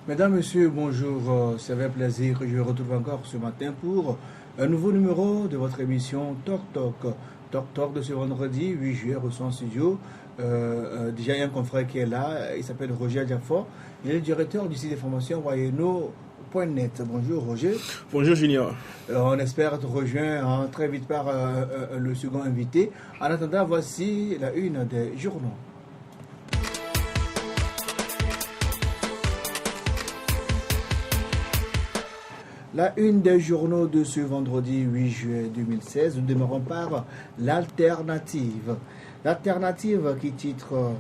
Mesdames, Messieurs, bonjour. C'est avec plaisir que je vous retrouve encore ce matin pour un nouveau numéro de votre émission Talk Talk. Talk Talk de ce vendredi 8 juillet au son studio. Déjà, il y a un confrère qui est là. Il s'appelle Roger Diafort. Il est le directeur du site d'information Wayeno.net. Bonjour Roger. Bonjour Junior. On espère te rejoindre très vite par le second invité. En attendant, voici la une des journaux. La une des journaux de ce vendredi 8 juillet 2016, nous démarrons par l'alternative. L'alternative qui titre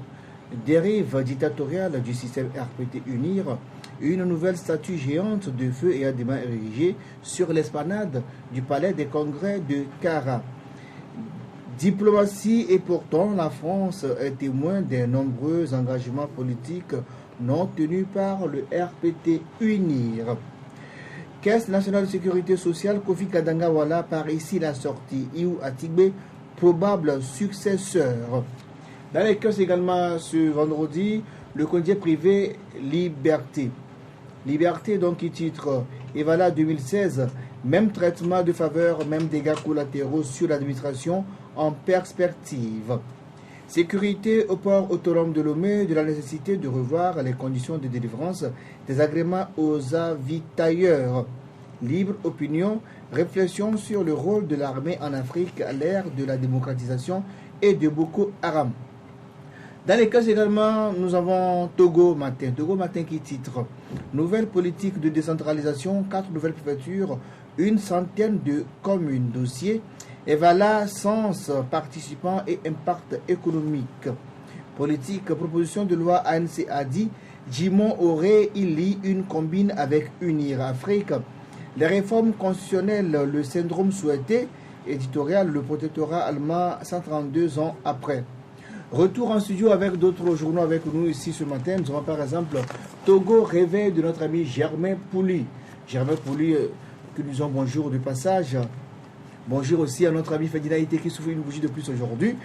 Dérive dictatoriale du système RPT UNIR, une nouvelle statue géante de feu et adamant érigée sur l'esplanade du palais des congrès de Cara. Diplomatie et pourtant la France est témoin des nombreux engagements politiques non tenus par le RPT UNIR. Caisse nationale de sécurité sociale, Kofi Kadangawala par ici la sortie. Iou Atigbe, probable successeur. Dans les caisses également ce vendredi, le quotidien privé Liberté. Liberté donc qui titre Evala 2016, même traitement de faveur, même dégâts collatéraux sur l'administration en perspective. Sécurité au port autonome de Lomé, de la nécessité de revoir les conditions de délivrance des agréments aux avitailleurs. Libre opinion, réflexion sur le rôle de l'armée en Afrique à l'ère de la démocratisation et de Boko Haram. Dans les cas également, nous avons Togo Matin. Togo Matin qui titre Nouvelle politique de décentralisation, 4 nouvelles préfectures, une centaine de communes. Dossier Evala, sens, participants et impact économique. Politique, proposition de loi ANC a dit, Jimon aurait il une combine avec Unir Afrique. Les réformes constitutionnelles, le syndrome souhaité, éditorial, le protectorat allemand 132 ans après. Retour en studio avec d'autres journaux avec nous ici ce matin. Nous avons par exemple Togo, réveil de notre ami Germain Pouli. Germain Pouli, que nous disons bonjour de passage. Bonjour aussi à notre ami Fedinaïté qui souffle une bougie de plus aujourd'hui.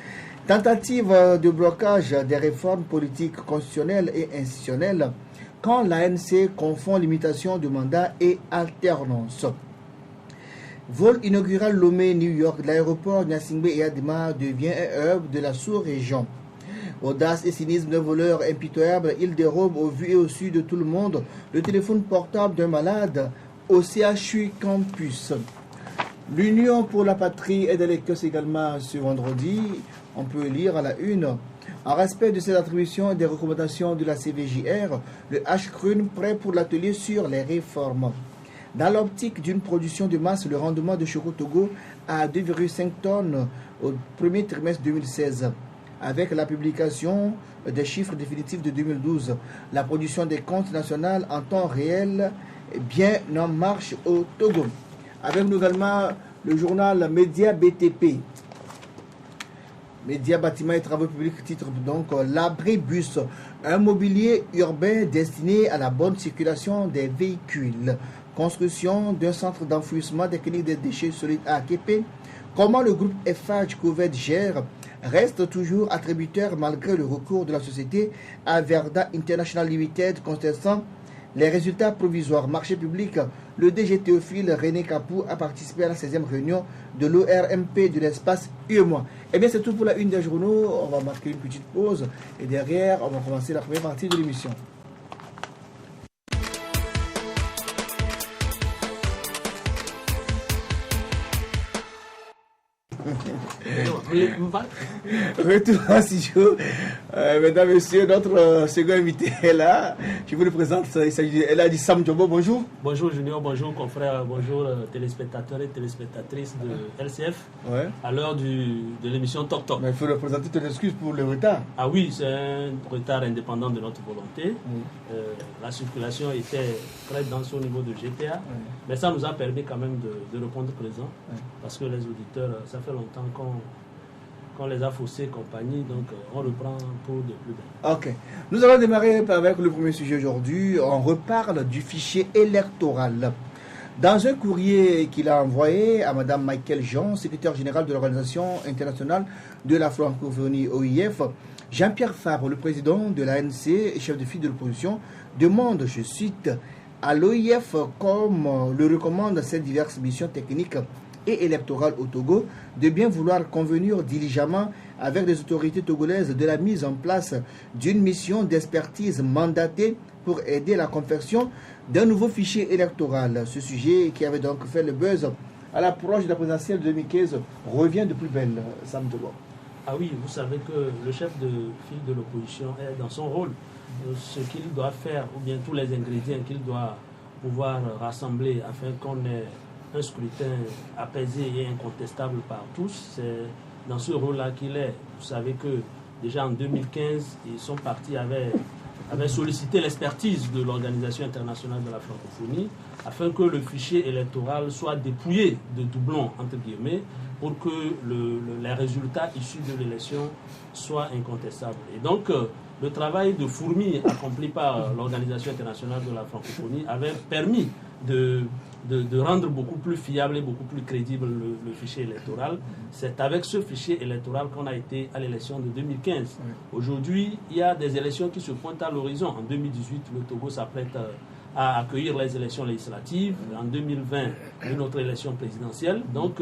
Tentative de blocage des réformes politiques constitutionnelles et institutionnelles quand l'ANC confond limitation de mandat et alternance. Vol inaugural Lomé-New York, l'aéroport Gnassingbé et Adima devient un hub de la sous-région. Audace et cynisme d'un voleur impitoyable, il dérobe au vu et au su de tout le monde le téléphone portable d'un malade au CHU Campus. L'Union pour la patrie est dans les caisses également ce vendredi. On peut lire à la une. En respect de ses attributions et des recommandations de la CVJR, le HCRUN prêt pour l'atelier sur les réformes. Dans l'optique d'une production de masse, le rendement de Choco Togo à 2,5 tonnes au premier trimestre 2016. Avec la publication des chiffres définitifs de 2012, la production des comptes nationaux en temps réel est bien en marche au Togo. Avec nous également le journal Média BTP. Média Bâtiments et Travaux Publics titre donc l'Abribus, un mobilier urbain destiné à la bonne circulation des véhicules. Construction d'un centre d'enfouissement des cliniques des déchets solides à Képé. Comment le groupe FH Covid gère reste toujours attributeur malgré le recours de la société à Verda International Limited contestant les résultats provisoires. Marché public, le DG Théophile René Capou a participé à la 16e réunion de l'ORMP de l'espace UEMOA. Eh bien, c'est tout pour la une des journaux. On va marquer une petite pause et derrière, on va commencer la première partie de l'émission. Retour en studio. Mesdames, Messieurs, notre second invité est là. Je vous le présente. Il s'agit de Sam Djombo. Bonjour. Bonjour Junior, bonjour confrères, bonjour téléspectateurs et téléspectatrices de LCF. Ouais. À l'heure de l'émission Talk Talk. Mais il faut le présenter, tes excuses pour le retard. Ah oui, c'est un retard indépendant de notre volonté. La circulation était très dense au niveau de GTA. Mais ça nous a permis quand même de répondre présent. Parce que les auditeurs, ça fait longtemps qu'on les a faussés et compagnie, donc on reprend pour de plus belle. Ok. Nous allons démarrer avec le premier sujet aujourd'hui. On reparle du fichier électoral. Dans un courrier qu'il a envoyé à Mme Michael Jean, secrétaire générale de l'Organisation internationale de la francophonie OIF, Jean-Pierre Fabre, le président de l'ANC et chef de file de l'opposition, demande, je cite, à l'OIF, comme le recommandent ces diverses missions techniques et électorales au Togo, de bien vouloir convenir diligemment avec les autorités togolaises de la mise en place d'une mission d'expertise mandatée pour aider la confection d'un nouveau fichier électoral. Ce sujet qui avait donc fait le buzz à l'approche de la présidentielle de 2015 revient de plus belle, Sam Togo. Ah oui, vous savez que le chef de file de l'opposition est dans son rôle. Ce qu'il doit faire, ou bien tous les ingrédients qu'il doit pouvoir rassembler afin qu'on ait un scrutin apaisé et incontestable par tous, c'est dans ce rôle-là qu'il est. Vous savez que déjà en 2015, son parti avait sollicité l'expertise de l'Organisation internationale de la francophonie afin que le fichier électoral soit dépouillé de doublons, entre guillemets, pour que les résultats issus de l'élection soient incontestables. Et donc, le travail de fourmi accompli par l'Organisation internationale de la francophonie avait permis de rendre beaucoup plus fiable et beaucoup plus crédible le fichier électoral. C'est avec ce fichier électoral qu'on a été à l'élection de 2015. Aujourd'hui, il y a des élections qui se pointent à l'horizon. En 2018, le Togo s'apprête à accueillir les élections législatives. En 2020, une autre élection présidentielle. Donc,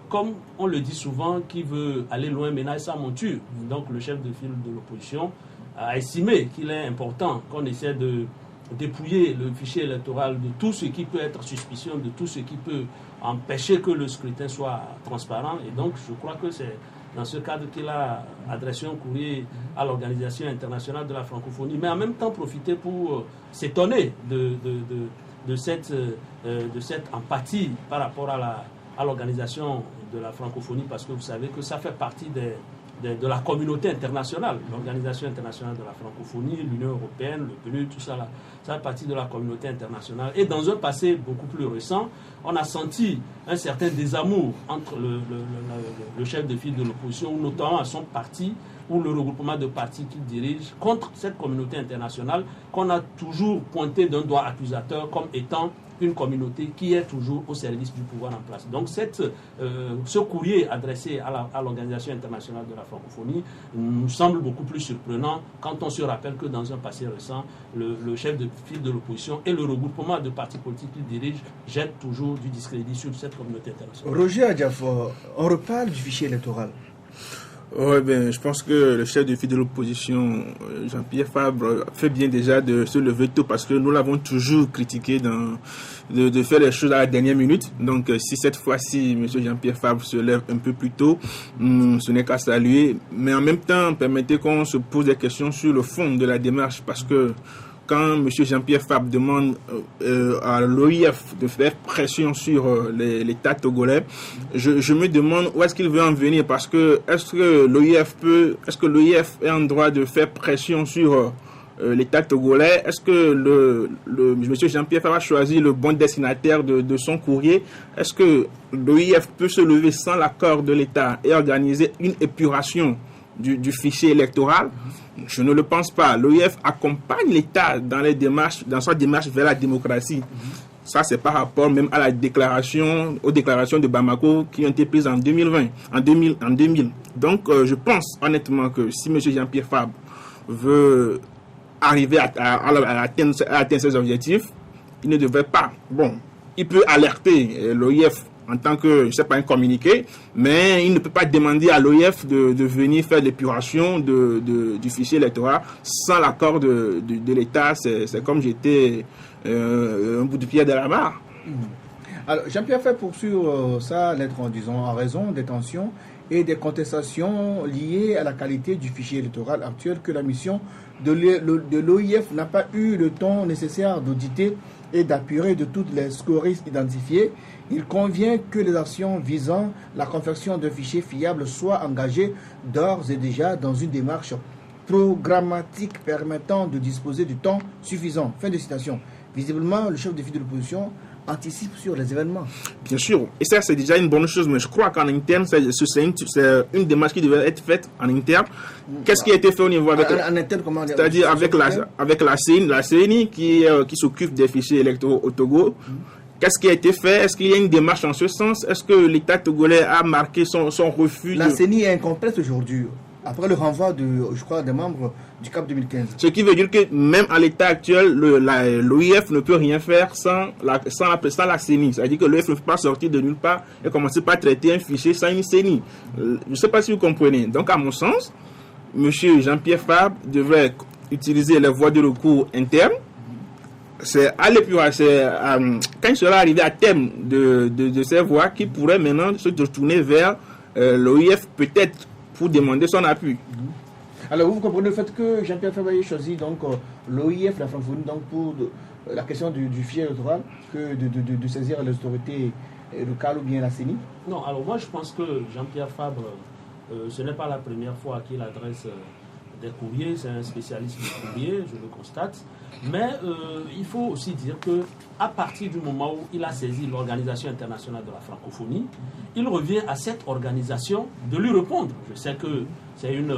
comme on le dit souvent, qui veut aller loin ménage sa monture. Donc, le chef de file de l'opposition a estimé qu'il est important qu'on essaie de dépouiller le fichier électoral de tout ce qui peut être suspicion, de tout ce qui peut empêcher que le scrutin soit transparent. Et donc, je crois que c'est dans ce cadre qu'il a adressé un courrier à l'Organisation internationale de la francophonie, mais en même temps profiter pour s'étonner de cette empathie par rapport à l'Organisation de la francophonie, parce que vous savez que ça fait partie de la communauté internationale, l'Organisation internationale de la francophonie, l'Union européenne, le PNUD, tout ça là, ça fait partie de la communauté internationale. Et dans un passé beaucoup plus récent, on a senti un certain désamour entre le chef de file de l'opposition, notamment à son parti, ou le regroupement de partis qu'il dirige, contre cette communauté internationale qu'on a toujours pointé d'un doigt accusateur comme étant une communauté qui est toujours au service du pouvoir en place. Donc ce courrier adressé à l'Organisation internationale de la francophonie nous semble beaucoup plus surprenant quand on se rappelle que dans un passé récent, le chef de file de l'opposition et le regroupement de partis politiques qu'il dirige jettent toujours du discrédit sur cette communauté internationale. Roger Adjafor, on reparle du fichier électoral. Oui, je pense que le chef de file de l'opposition, Jean-Pierre Fabre, fait bien déjà de se lever tôt parce que nous l'avons toujours critiqué de faire les choses à la dernière minute. Donc, si cette fois-ci, M. Jean-Pierre Fabre se lève un peu plus tôt, ce n'est qu'à saluer. Mais en même temps, permettez qu'on se pose des questions sur le fond de la démarche parce que quand M. Jean-Pierre Fabre demande à l'OIF de faire pression sur l'État togolais, je me demande où est-ce qu'il veut en venir parce que est-ce que l'OIF est en droit de faire pression sur l'État togolais? Est-ce que M. Jean-Pierre Fabre a choisi le bon destinataire de son courrier? Est-ce que l'OIF peut se lever sans l'accord de l'État et organiser une épuration du fichier électoral? Je ne le pense pas. L'OIF accompagne l'État dans sa démarche vers la démocratie. Ça, c'est par rapport même à aux déclarations de Bamako qui ont été prises en 2000. Donc, je pense honnêtement que si M. Jean-Pierre Fabre veut arriver à atteindre ses objectifs, il ne devrait pas. Bon, il peut alerter l'OIF en tant que, je ne sais pas, un communiqué, mais il ne peut pas demander à l'OIF de venir faire l'épuration du fichier électoral sans l'accord de l'État. C'est comme jeter un bout de pierre dans la mare. Alors, Jean-Pierre fait poursuivre sa lettre en raison des tensions et des contestations liées à la qualité du fichier électoral actuel que la mission de l'OIF n'a pas eu le temps nécessaire d'auditer et d'apurer de toutes les scories identifiées. Il convient que les actions visant la confection d'un fichier fiable soient engagées d'ores et déjà dans une démarche programmatique permettant de disposer du temps suffisant. Fin de citation. Visiblement, le chef de file de l'opposition anticipe sur les événements. Bien sûr, et ça c'est déjà une bonne chose, mais je crois qu'en interne, c'est une démarche qui devait être faite en interne. Qu'est-ce qui a été fait au niveau avec en interne, comment c'est-à-dire avec la CENI qui s'occupe des fichiers électoraux au Togo. Qu'est-ce qui a été fait? Est-ce qu'il y a une démarche en ce sens? Est-ce que l'État togolais a marqué son refus? La CENI est incomplète aujourd'hui, après le renvoi je crois, des membres du CAP 2015. Ce qui veut dire que même à l'état actuel, l'OIF ne peut rien faire sans la CENI. C'est-à-dire que l'OIF ne peut pas sortir de nulle part et commencer par traiter un fichier sans une CENI. Je ne sais pas si vous comprenez. Donc, à mon sens, M. Jean-Pierre Fabre devrait utiliser les voies de recours internes. C'est aller plus loin. Quand il sera arrivé à terme de ces voies, qu'il pourrait maintenant se tourner vers l'OIF, peut-être pour demander son appui. Alors, vous comprenez le fait que Jean-Pierre Fabre ait choisi donc l'OIF, la francophonie, donc pour la question du fichier électoral, que de saisir les autorités locales ou bien la CENI? Non, alors moi je pense que Jean-Pierre Fabre, ce n'est pas la première fois qu'il adresse des courriers, c'est un spécialiste du courrier, je le constate. Mais il faut aussi dire qu'à partir du moment où il a saisi l'Organisation internationale de la francophonie, il revient à cette organisation de lui répondre. Je sais que c'est une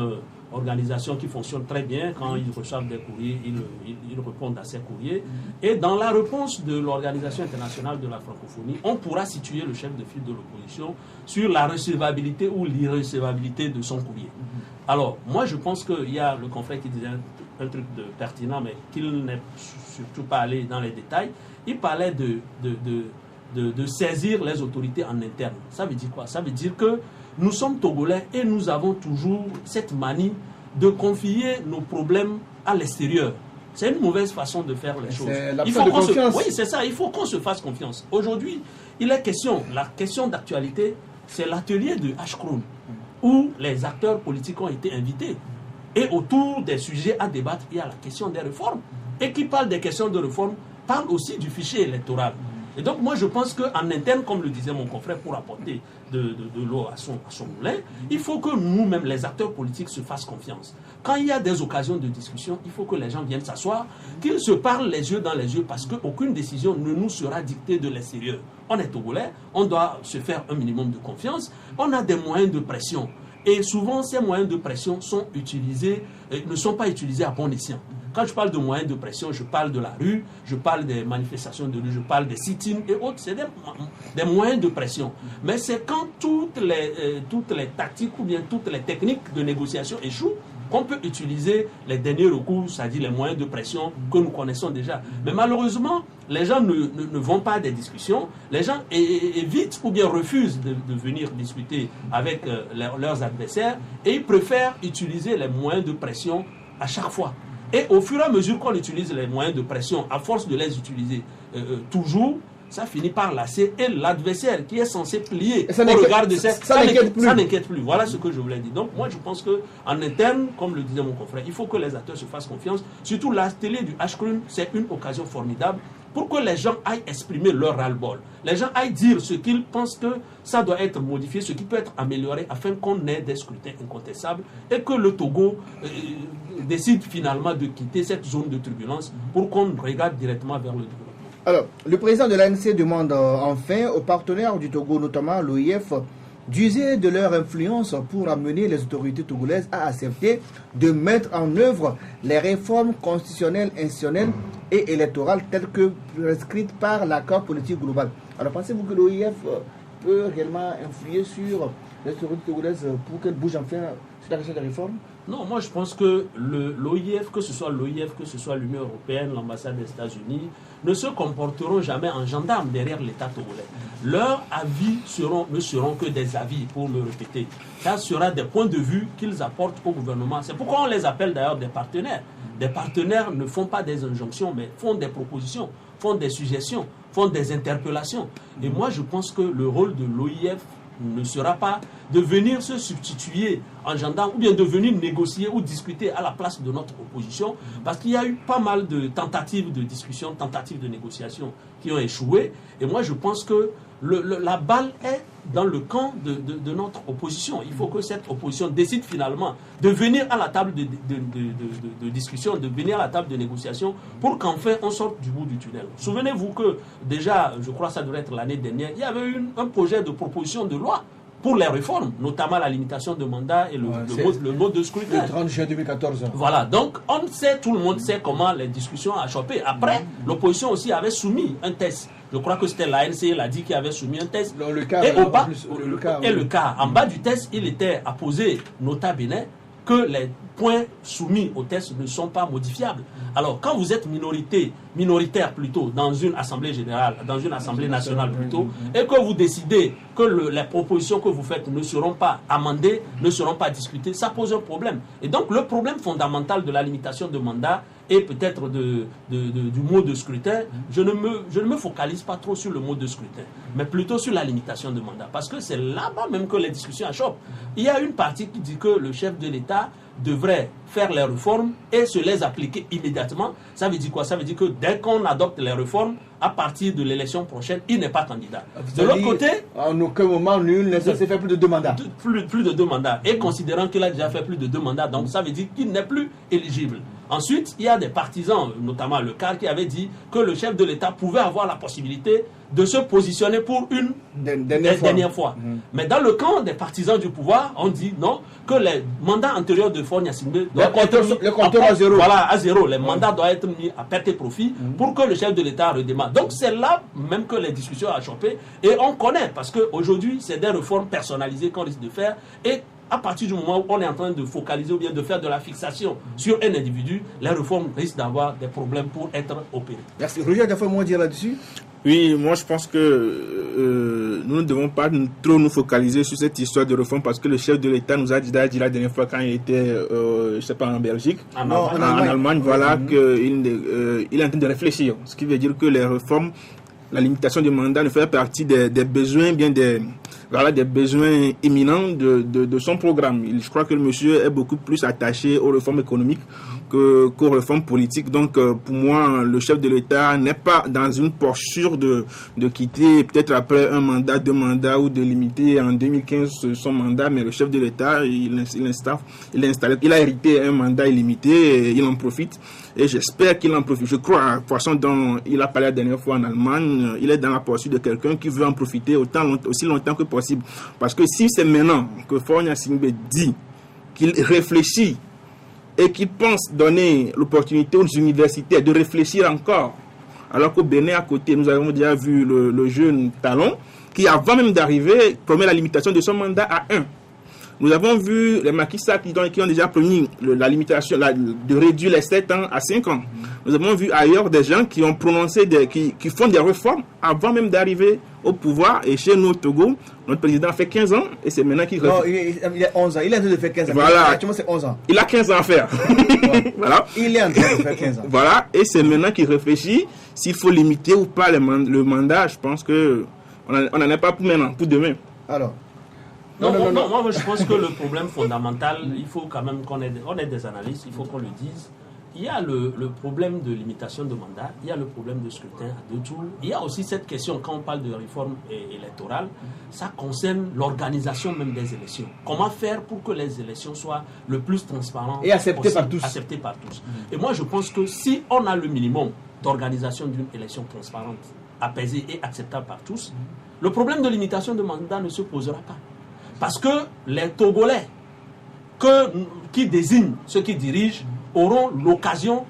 organisation qui fonctionne très bien. Quand ils reçoivent des courriers, ils répondent à ces courriers. Et dans la réponse de l'Organisation internationale de la francophonie, on pourra situer le chef de file de l'opposition sur la recevabilité ou l'irrecevabilité de son courrier. Alors, moi, je pense qu'il y a le confrère qui disait un truc pertinent, mais qu'il n'est surtout pas allé dans les détails. Il parlait de saisir les autorités en interne. Ça veut dire quoi? Ça veut dire que nous sommes Togolais et nous avons toujours cette manie de confier nos problèmes à l'extérieur. C'est une mauvaise façon de faire les choses. Oui, c'est ça, il faut qu'on se fasse confiance. Aujourd'hui, la question d'actualité, c'est l'atelier de Ashkroun, où les acteurs politiques ont été invités. Et autour des sujets à débattre, il y a la question des réformes. Et qui parle des questions de réforme, parle aussi du fichier électoral. Et donc moi je pense qu'en interne, comme le disait mon confrère, pour apporter de l'eau à son moulin, il faut que nous-mêmes, les acteurs politiques, se fassent confiance. Quand il y a des occasions de discussion, il faut que les gens viennent s'asseoir, qu'ils se parlent les yeux dans les yeux, parce qu'aucune décision ne nous sera dictée de l'extérieur. On est Togolais, on doit se faire un minimum de confiance, on a des moyens de pression. Et souvent, ces moyens de pression ne sont pas utilisés à bon escient. Quand je parle de moyens de pression, je parle de la rue, je parle des manifestations de rue, je parle des sit-ins et autres. C'est des moyens de pression. Mais c'est quand toutes les tactiques ou bien toutes les techniques de négociation échouent qu'on peut utiliser les derniers recours, c'est-à-dire les moyens de pression que nous connaissons déjà. Mais malheureusement, les gens ne vont pas à des discussions, les gens évitent ou bien refusent de venir discuter avec leurs adversaires et ils préfèrent utiliser les moyens de pression à chaque fois. Et au fur et à mesure qu'on utilise les moyens de pression, à force de les utiliser toujours, ça finit par lasser et l'adversaire qui est censé plier au regard de ça n'inquiète plus. Voilà ce que je voulais dire. Donc moi je pense qu'en interne, comme le disait mon confrère, il faut que les acteurs se fassent confiance. Surtout l'atelier du Ashkroun, c'est une occasion formidable pour que les gens aillent exprimer leur ras-le-bol. Les gens aillent dire ce qu'ils pensent que ça doit être modifié, ce qui peut être amélioré afin qu'on ait des scrutins incontestables et que le Togo décide finalement de quitter cette zone de turbulence pour qu'on regarde directement vers le développement. Alors, le président de l'ANC demande enfin aux partenaires du Togo, notamment l'OIF, d'user de leur influence pour amener les autorités togolaises à accepter de mettre en œuvre les réformes constitutionnelles, institutionnelles et électorales telles que prescrites par l'accord politique global. Alors, pensez-vous que l'OIF peut réellement influer sur les autorités togolaises pour qu'elles bougent enfin sur la question des réformes? Non, moi je pense que l'OIF, que ce soit l'OIF, que ce soit l'Union européenne, l'ambassade des États-Unis, ne se comporteront jamais en gendarme derrière l'État togolais. Leurs avis ne seront que des avis, pour le répéter. Ça sera des points de vue qu'ils apportent au gouvernement. C'est pourquoi on les appelle d'ailleurs des partenaires. Des partenaires ne font pas des injonctions, mais font des propositions, font des suggestions, font des interpellations. Et moi je pense que le rôle de l'OIF ne sera pas de venir se substituer en gendarme ou bien de venir négocier ou discuter à la place de notre opposition, parce qu'il y a eu pas mal de tentatives de discussion, tentatives de négociation qui ont échoué. Et moi je pense que la balle est dans le camp de notre opposition. Il faut que cette opposition décide finalement de venir à la table de discussion, de venir à la table de négociation pour qu'enfin on sorte du bout du tunnel. Souvenez-vous que déjà, je crois que ça devrait être l'année dernière, il y avait eu un projet de proposition de loi pour les réformes, notamment la limitation de mandat et le mode de scrutin. Le 30 juin 2014. Voilà, donc tout le monde sait comment les discussions ont chopé. Après, l'opposition aussi avait soumis un test je crois que c'était l'ANC, il a dit qu'il avait soumis un test. Non, le cas, le cas, en bas du test, il était apposé, nota bene, que les points soumis au test ne sont pas modifiables. Alors, quand vous êtes minoritaire plutôt, dans une assemblée générale, dans une assemblée nationale plutôt, et que vous décidez que les propositions que vous faites ne seront pas amendées, ne seront pas discutées, ça pose un problème. Et donc, le problème fondamental de la limitation de mandat et peut-être du mode de scrutin, je ne me focalise pas trop sur le mode de scrutin, mais plutôt sur la limitation de mandat. Parce que c'est là-bas même que les discussions achoppent. Il y a une partie qui dit que le chef de l'État devrait faire les réformes et se les appliquer immédiatement. Ça veut dire quoi? Ça veut dire que dès qu'on adopte les réformes, à partir de l'élection prochaine, il n'est pas candidat. De l'autre côté, en aucun moment, nul n'est censé faire plus de 2 mandats. Plus de 2 mandats. Et considérant qu'il a déjà fait plus de 2 mandats, donc ça veut dire qu'il n'est plus éligible. Ensuite, il y a des partisans, notamment le CAR, qui avait dit que le chef de l'État pouvait avoir la possibilité de se positionner pour une dernière fois. Mais dans le camp des partisans du pouvoir, on dit non, que les mandats antérieurs de Faure Gnassingbé doivent être mis le compteur à zéro. Voilà, à zéro. Les mandats doivent être mis à perte et profit pour que le chef de l'État redémarre. Donc c'est là même que les discussions ont chopé. Et on connaît, parce qu'aujourd'hui, c'est des réformes personnalisées qu'on risque de faire. Et à partir du moment où on est en train de focaliser ou bien de faire de la fixation sur un individu, les réformes risquent d'avoir des problèmes pour être opérées. Merci. Roger, tu as fait un mot à dire là-dessus? Oui, moi je pense que nous ne devons pas trop nous focaliser sur cette histoire de réforme parce que le chef de l'État nous a dit la dernière fois quand il était, je ne sais pas, en Belgique, en Allemagne, voilà, qu'il est en train de réfléchir. Ce qui veut dire que les réformes, la limitation du mandat ne fait partie des besoins, bien des besoins imminents de son programme. Je crois que le monsieur est beaucoup plus attaché aux réformes économiques qu'aux réformes politiques. Donc, pour moi, le chef de l'État n'est pas dans une posture de quitter peut-être après un mandat, 2 mandats ou de limiter en 2015 son mandat, mais le chef de l'État, il a hérité un mandat illimité et il en profite. Et j'espère qu'il en profite. Je crois, à la façon dont il a parlé la dernière fois en Allemagne, il est dans la poursuite de quelqu'un qui veut en profiter aussi longtemps que possible. Parce que si c'est maintenant que Faure Gnassingbé dit qu'il réfléchit et qu'il pense donner l'opportunité aux universitaires de réfléchir encore, alors qu'au Bénin à côté, nous avons déjà vu le jeune Talon qui, avant même d'arriver, promet la limitation de son mandat à 1. Nous avons vu les Macky Sall qui ont déjà promis la limitation, de réduire les 7 ans à 5 ans. Nous avons vu ailleurs des gens qui ont prononcé, qui font des réformes avant même d'arriver au pouvoir. Et chez nous, au Togo, notre président a fait 15 ans et c'est maintenant qu'il... Non, il a 11 ans. Il est en train de faire 15 ans. Voilà. Actuellement, c'est 11 ans. Il a 15 ans à faire. Voilà. Il est en train de faire 15 ans. Voilà. Et c'est maintenant qu'il réfléchit s'il faut limiter ou pas le mandat. Je pense qu'on n'en est pas pour maintenant, pour demain. Alors... Non, moi je pense que le problème fondamental, il faut quand même qu'on ait des analystes, il faut qu'on le dise. Il y a le problème de limitation de mandat, il y a le problème de scrutin à 2 tours. Il y a aussi cette question, quand on parle de réforme électorale, ça concerne l'organisation même des élections. Comment faire pour que les élections soient le plus transparentes et acceptées possible, par tous. Acceptées par tous. Et moi je pense que si on a le minimum d'organisation d'une élection transparente, apaisée et acceptable par tous, le problème de limitation de mandat ne se posera pas. Parce que les Togolais qui désignent ceux qui dirigent auront l'occasion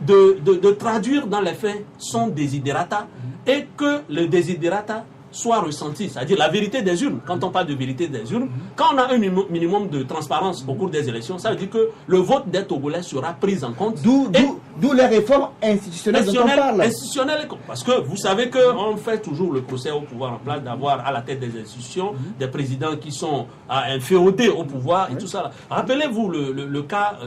de traduire dans les faits son desiderata et que le desiderata soit ressenti, c'est-à-dire la vérité des urnes. Quand on parle de vérité des urnes, quand on a un minimum de transparence au cours des élections, ça veut dire que le vote des Togolais sera pris en compte. D'où les réformes institutionnelles dont on parle. Institutionnelles, parce que vous savez qu'on fait toujours le procès au pouvoir en place d'avoir à la tête des institutions des présidents qui sont inféodés au pouvoir et tout ça. Rappelez-vous le cas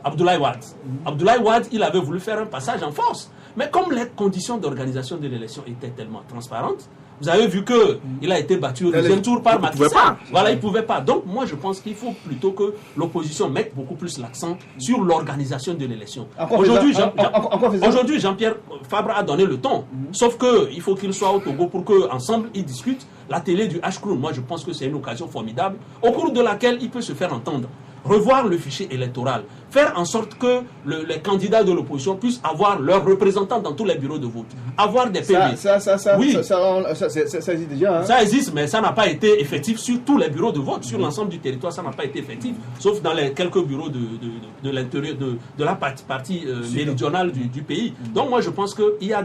Abdoulaye Wade. Abdoulaye Wade, il avait voulu faire un passage en force. Mais comme les conditions d'organisation de l'élection étaient tellement transparentes, vous avez vu qu'il a été battu au deuxième tour par Macky Sall. Voilà, il ne pouvait pas. Donc, moi, je pense qu'il faut plutôt que l'opposition mette beaucoup plus l'accent sur l'organisation de l'élection. Aujourd'hui, Jean-Pierre Fabre a donné le ton. Sauf qu'il faut qu'il soit au Togo pour qu'ensemble, ils discutent. La télé du H-Crown, moi, je pense que c'est une occasion formidable au cours de laquelle il peut se faire entendre. Revoir le fichier électoral, faire en sorte que les candidats de l'opposition puissent avoir leurs représentants dans tous les bureaux de vote, avoir des PV. Ça existe déjà. Hein? Ça existe, mais ça n'a pas été effectif sur tous les bureaux de vote, sur l'ensemble du territoire, ça n'a pas été effectif, sauf dans les quelques bureaux de l'intérieur, de la partie méridionale du pays. Donc moi je pense qu'il y a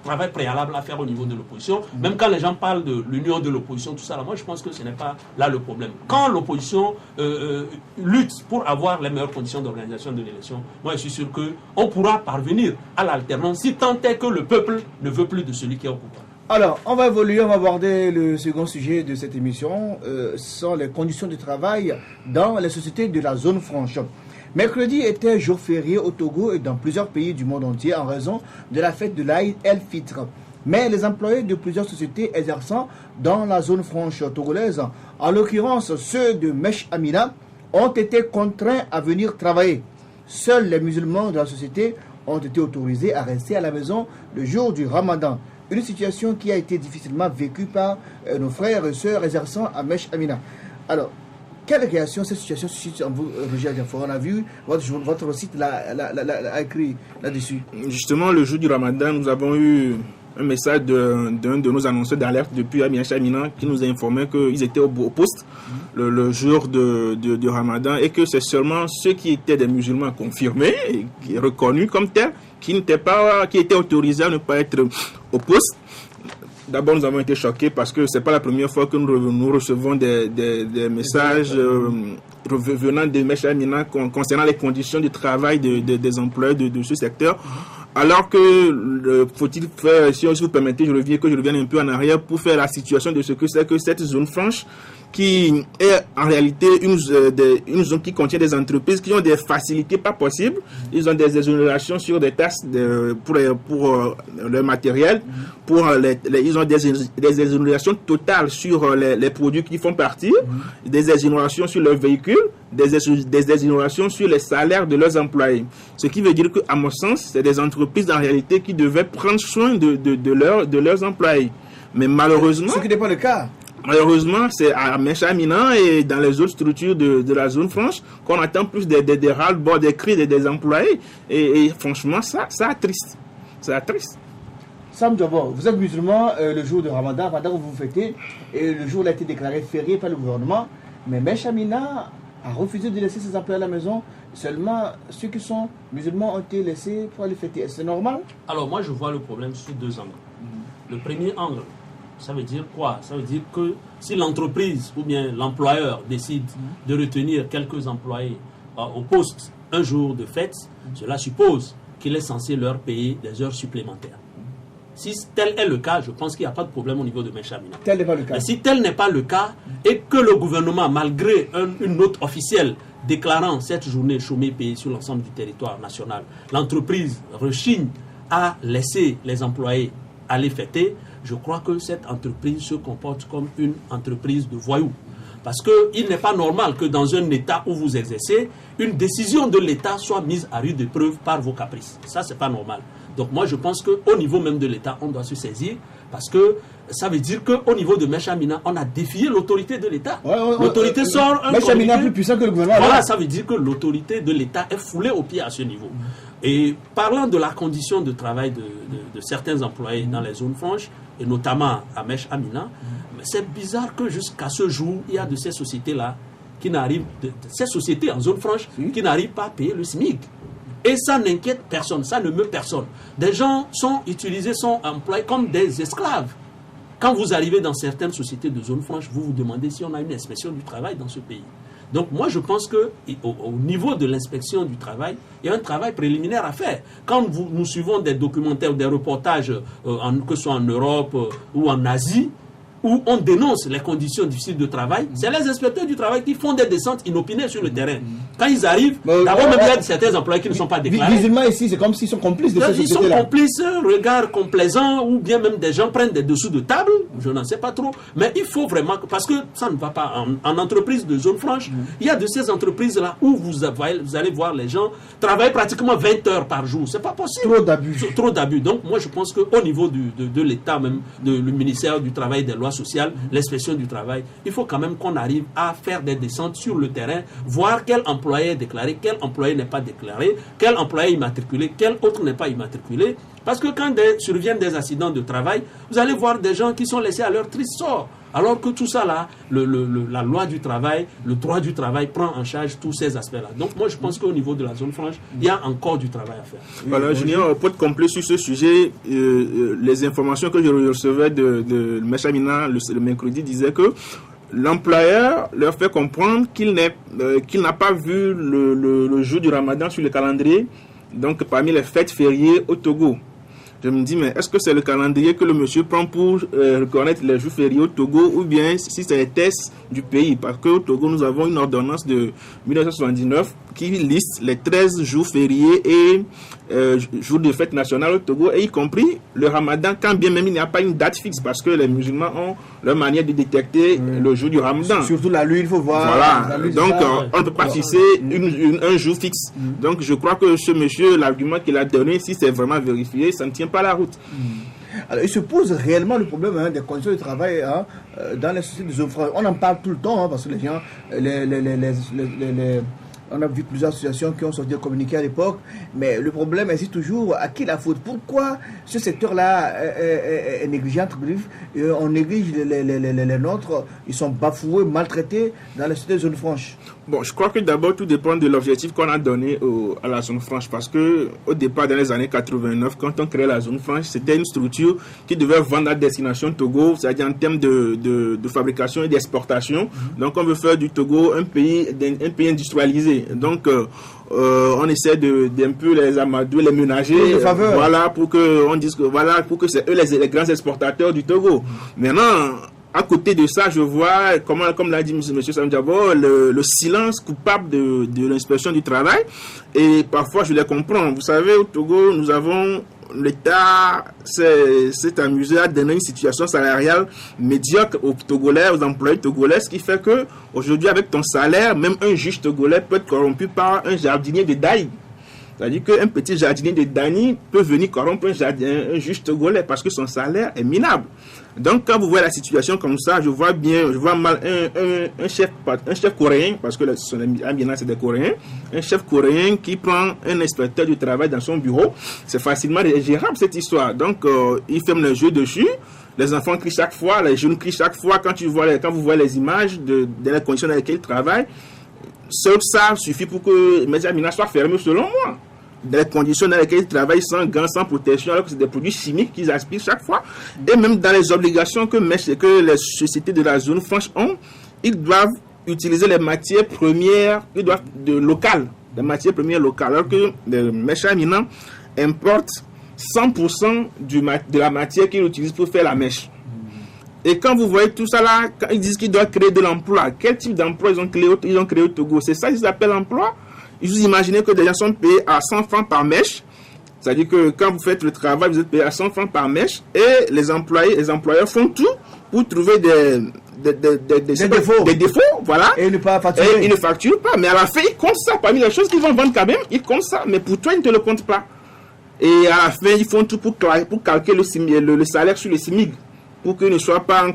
travail préalable à faire au niveau de l'opposition. Même quand les gens parlent de l'union de l'opposition, tout ça, là, moi je pense que ce n'est pas là le problème. Quand l'opposition lutte pour avoir les meilleures conditions d'organisation de l'élection, moi je suis sûr qu'on pourra parvenir à l'alternance si tant est que le peuple ne veut plus de celui qui est au pouvoir. Alors, on va évoluer, on va aborder le second sujet de cette émission, ce sont les conditions de travail dans les sociétés de la zone franche. Mercredi était jour férié au Togo et dans plusieurs pays du monde entier en raison de la fête de l'Aïd el-Fitr. Mais les employés de plusieurs sociétés exerçant dans la zone franche togolaise, en l'occurrence ceux de Mech Amina, ont été contraints à venir travailler. Seuls les musulmans de la société ont été autorisés à rester à la maison le jour du Ramadan. Une situation qui a été difficilement vécue par nos frères et sœurs exerçant à Mech Amina. Alors, quelle réaction cette situation suscite en vous, Roger Adiafor? On a vu, votre site a écrit là-dessus. Justement, le jour du Ramadan, nous avons eu un message d'un de nos annonceurs d'alerte depuis Mech Amina qui nous a informé qu'ils étaient au poste le jour de Ramadan et que c'est seulement ceux qui étaient des musulmans confirmés et reconnus comme tels qui étaient autorisés à ne pas être au poste. D'abord, nous avons été choqués parce que ce n'est pas la première fois que nous recevons des messages venant de Mech Amina concernant les conditions de travail des employés de ce secteur. Alors que, faut-il faire, si vous permettez, je revienne un peu en arrière pour faire la situation de ce que c'est que cette zone franche qui est en réalité une zone qui contient des entreprises qui ont des facilités pas possibles. Ils ont des exonérations sur des taxes pour leur matériel. Ils ont des exonérations totales sur les produits qui font partie, des exonérations sur leurs véhicules, des exonérations sur les salaires de leurs employés. Ce qui veut dire qu'à mon sens, c'est des entreprises en réalité qui devaient prendre soin de leurs employés. Mais malheureusement... Ce qui n'est pas le cas. Malheureusement, c'est à Mech Amina et dans les autres structures de la zone franche qu'on attend plus des ras-le-bol, des cris des employés. Et franchement, ça attriste. Ça attriste. Sam Djabo, vous êtes musulman le jour de Ramadan, pendant que vous fêtez, et le jour a été déclaré férié par le gouvernement. Mais Mech Amina a refusé de laisser ses employés à la maison. Seulement ceux qui sont musulmans ont été laissés pour aller fêter. Est-ce normal? Alors moi, je vois le problème sous deux angles. Le premier angle, ça veut dire quoi? Ça veut dire que si l'entreprise ou bien l'employeur décide de retenir quelques employés au poste un jour de fête, cela suppose qu'il est censé leur payer des heures supplémentaires. Si tel est le cas, je pense qu'il n'y a pas de problème au niveau de Mech Amina. Tel n'est pas le cas. Mais si tel n'est pas le cas et que le gouvernement, malgré une note officielle déclarant cette journée chômée payée sur l'ensemble du territoire national, l'entreprise rechigne à laisser les employés aller fêter, je crois que cette entreprise se comporte comme une entreprise de voyous. Parce qu'il n'est pas normal que dans un État où vous exercez, une décision de l'État soit mise à rude épreuve par vos caprices. Ça, c'est pas normal. Donc moi, je pense qu'au niveau même de l'État, on doit se saisir parce que ça veut dire qu'au niveau de Mech Amina, on a défié l'autorité de l'État. L'autorité sort un Mech Amina est plus puissant que le gouvernement. Voilà, ça veut dire que l'autorité de l'État est foulée aux pieds à ce niveau. Et parlant de la condition de travail de certains employés dans les zones franches, et notamment à Mech Amina, c'est bizarre que jusqu'à ce jour, il y a de ces sociétés-là qui n'arrivent, ces sociétés en zone franche, qui n'arrivent pas à payer le SMIC. Et ça n'inquiète personne, ça ne meut personne. Des gens sont utilisés, sont employés comme des esclaves. Quand vous arrivez dans certaines sociétés de zone franche, vous vous demandez si on a une inspection du travail dans ce pays. Donc moi je pense qu'au niveau de l'inspection du travail, il y a un travail préliminaire à faire. Quand nous suivons des documentaires ou des reportages, que ce soit en Europe ou en Asie, où on dénonce les conditions difficiles de travail, c'est les inspecteurs du travail qui font des descentes inopinées sur le terrain. Quand ils arrivent, d'abord même il y a certains employés qui ne sont pas déclarés. Visuellement ici, c'est comme s'ils sont complices de ces sociétés-là. Ils sont complices, regard complaisant, ou bien même des gens prennent des dessous de table, je n'en sais pas trop. Mais il faut vraiment, parce que ça ne va pas. En entreprise de zone franche, il y a de ces entreprises-là où vous allez voir les gens travailler pratiquement 20 heures par jour. C'est pas possible. Trop d'abus. Trop d'abus. Donc moi je pense qu'au niveau de l'État même, le ministère du Travail et des Lois sociales, l'inspection du travail, il faut quand même qu'on arrive à faire des descentes sur le terrain, voir quel employé est déclaré, quel employé n'est pas déclaré, quel employé est immatriculé, quel autre n'est pas immatriculé, Parce que quand surviennent des accidents de travail, vous allez voir des gens qui sont laissés à leur triste sort. Alors que tout ça là, la loi du travail, le droit du travail prend en charge tous ces aspects-là. Donc moi je pense qu'au niveau de la zone franche, il y a encore du travail à faire. Voilà, Junior, pour être complet sur ce sujet, les informations que je recevais de Mecha Amina le mercredi disaient que l'employeur leur fait comprendre qu'il n'a pas vu le jour du Ramadan sur le calendrier, donc parmi les fêtes fériées au Togo. Je me dis, mais est-ce que c'est le calendrier que le monsieur prend pour reconnaître les jours fériés au Togo, ou bien si c'est les tests du pays? Parce qu'au Togo, nous avons une ordonnance de 1979 qui liste les 13 jours fériés et jours de fête nationale au Togo, et y compris le Ramadan, quand bien même il n'y a pas une date fixe, parce que les musulmans ont leur manière de détecter le jour du Ramadan. Surtout la lune, il faut voir. Voilà, donc on ne peut pas fixer un jour fixe. Donc je crois que ce monsieur, l'argument qu'il a donné, si c'est vraiment vérifié, ça ne tient pas la route. Alors, il se pose réellement le problème des conditions de travail dans les sociétés de zone franche. On en parle tout le temps parce que les gens, on a vu plusieurs associations qui ont sorti un communiqué à l'époque, mais le problème est toujours à qui la faute. Pourquoi ce secteur-là est négligé, entre griffes, on néglige les nôtres, ils sont bafoués, maltraités dans les sociétés de zone franche? Bon, je crois que d'abord tout dépend de l'objectif qu'on a donné à la zone franche, parce que au départ, dans les années 89, quand on créait la zone franche, c'était une structure qui devait vendre à destination Togo, c'est-à-dire en termes de fabrication et d'exportation. Donc on veut faire du Togo un pays industrialisé. Donc on essaie d'un peu les amadouer, les ménager, voilà, pour que on dise que voilà, pour que c'est eux les grands exportateurs du Togo. Maintenant, à côté de ça, je vois, comme l'a dit M. Sam Diabo, le silence coupable de l'inspection du travail. Et parfois, je les comprends. Vous savez, au Togo, nous avons l'État s'est amusé à donner une situation salariale médiocre aux Togolais, aux employés togolais, ce qui fait que aujourd'hui, avec ton salaire, même un juge togolais peut être corrompu par un jardinier de Daï. C'est-à-dire qu'un petit jardinier de Dani peut venir corrompre un juge togolais parce que son salaire est minable. Donc, quand vous voyez la situation comme ça, je vois mal un chef coréen, parce que son Amina c'est des Coréens, un chef coréen qui prend un inspecteur du travail dans son bureau. C'est facilement gérable cette histoire. Donc, il ferme les yeux dessus. Les enfants crient chaque fois, les jeunes crient chaque fois. Quand vous voyez les images de les conditions dans lesquelles ils travaillent, seul ça suffit pour que M. Amina soit fermé, selon moi. Dans les conditions dans lesquelles ils travaillent sans gants, sans protection, alors que c'est des produits chimiques qu'ils aspirent chaque fois. Et même dans les obligations que les sociétés de la zone franche ont, ils doivent utiliser les matières premières, locales, les matières premières locales, alors que M. Amina importe 100% de la matière qu'ils utilisent pour faire la mèche. Et quand vous voyez tout ça là, quand ils disent qu'ils doivent créer de l'emploi, quel type d'emploi ils ont créé au Togo? C'est ça qu'ils appellent emploi? Vous imaginez que des gens sont payés à 100 francs par mèche. C'est-à-dire que quand vous faites le travail, vous êtes payé à 100 francs par mèche. Et les employeurs font tout pour trouver des défauts, voilà. Et ils ne facturent pas. Mais à la fin, ils comptent ça. Parmi les choses qu'ils vont vendre quand même, ils comptent ça. Mais pour toi, ils ne te le comptent pas. Et à la fin, ils font tout pour calquer le salaire sur le SMIC, pour qu'ils ne soient pas en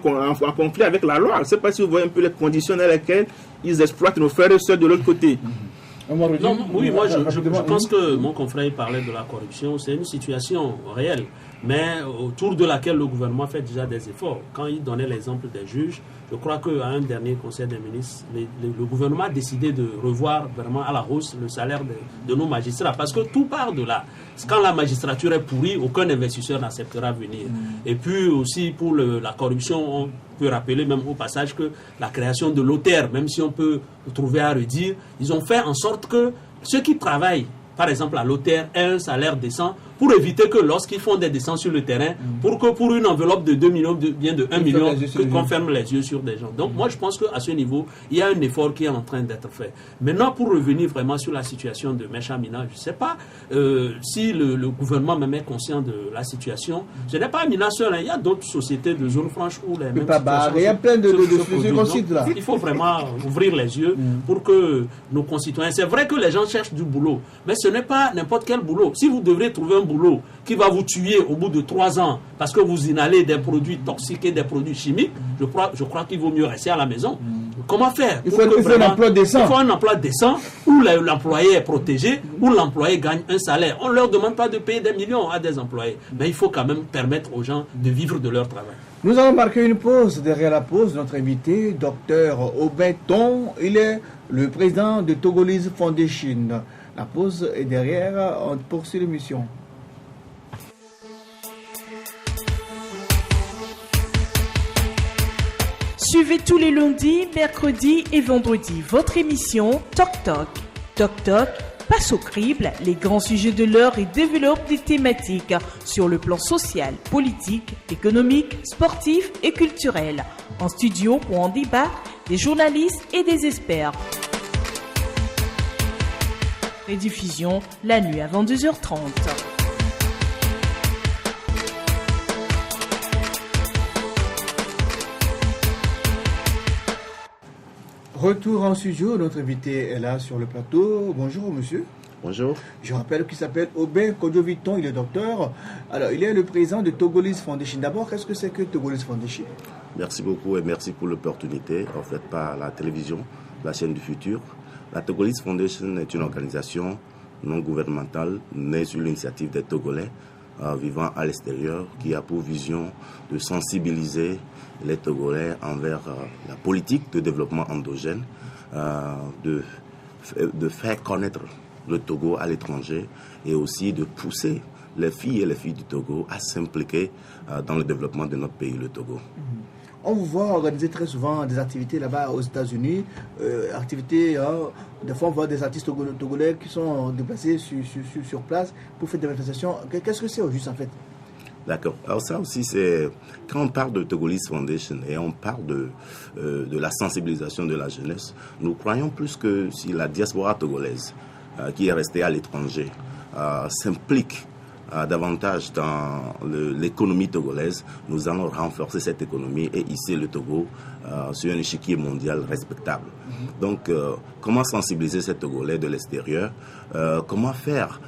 conflit avec la loi. Je ne sais pas si vous voyez un peu les conditions dans lesquelles ils exploitent nos frères et sœurs de l'autre côté. Non, oui, moi je pense que mon confrère parlait de la corruption. C'est une situation réelle, mais autour de laquelle le gouvernement fait déjà des efforts. Quand il donnait l'exemple des juges, je crois qu'à un dernier conseil des ministres, le gouvernement a décidé de revoir vraiment à la hausse le salaire de nos magistrats, parce que tout part de là. Quand la magistrature est pourrie, aucun investisseur n'acceptera venir. Et puis aussi pour la corruption, on peut rappeler même au passage que la création de l'OTER, même si on peut trouver à redire, ils ont fait en sorte que ceux qui travaillent, par exemple à l'OTER, aient un salaire décent, pour éviter que lorsqu'ils font des descentes sur le terrain, pour une enveloppe de 2 millions, bien de 1 million, qu'on ferme les yeux sur des gens. Donc moi je pense qu'à ce niveau, il y a un effort qui est en train d'être fait. Maintenant, pour revenir vraiment sur la situation de Mecha Amina, je ne sais pas si le gouvernement même est conscient de la situation. Ce n'est pas Amina seul, il y a d'autres sociétés de zone franche où les mêmes situations... Il y a plein de sites là. Il faut vraiment ouvrir les yeux pour que nos concitoyens... C'est vrai que les gens cherchent du boulot, mais ce n'est pas n'importe quel boulot. Si vous devrez trouver un boulot qui va vous tuer au bout de 3 ans parce que vous inhalez des produits toxiques et des produits chimiques, je crois qu'il vaut mieux rester à la maison. comment faire? Il faut un emploi décent. Il faut un emploi décent où l'employé est protégé, où l'employé gagne un salaire. On ne leur demande pas de payer des millions à des employés, mais il faut quand même permettre aux gens de vivre de leur travail. Nous allons marquer une pause. Derrière la pause, notre invité, Dr Aubin Ton, il est le président de Togolese Foundation. La pause est derrière, on poursuit l'émission. Suivez tous les lundis, mercredis et vendredis votre émission Toc Toc. Toc Toc passe au crible les grands sujets de l'heure et développe des thématiques sur le plan social, politique, économique, sportif et culturel. En studio pour en débattre, des journalistes et des experts. Rediffusion la nuit à 22h30. Retour en studio, notre invité est là sur le plateau. Bonjour monsieur. Bonjour. Je rappelle qu'il s'appelle Aubin Kodjoviton, il est docteur. Alors, il est le président de Togolese Foundation. D'abord, qu'est-ce que c'est que Togolese Foundation? Merci beaucoup et merci pour l'opportunité offerte par la télévision, la chaîne du futur. La Togolese Foundation est une organisation non gouvernementale née sur l'initiative des Togolais vivant à l'extérieur qui a pour vision de sensibiliser les Togolais envers la politique de développement endogène, de faire connaître le Togo à l'étranger et aussi de pousser les filles et les filles du Togo à s'impliquer dans le développement de notre pays, le Togo. On vous voit organiser très souvent des activités là-bas aux États-Unis, des fois on voit des artistes togolais qui sont déplacés sur place pour faire des manifestations. Qu'est-ce que c'est au juste en fait? D'accord. Alors ça aussi, c'est quand on parle de Togolese Foundation et on parle de la sensibilisation de la jeunesse, nous croyons plus que si la diaspora togolaise qui est restée à l'étranger s'implique davantage dans l'économie togolaise, nous allons renforcer cette économie et hisser le Togo sur un échiquier mondial respectable. Donc, comment sensibiliser ces Togolais de l'extérieur? Comment faire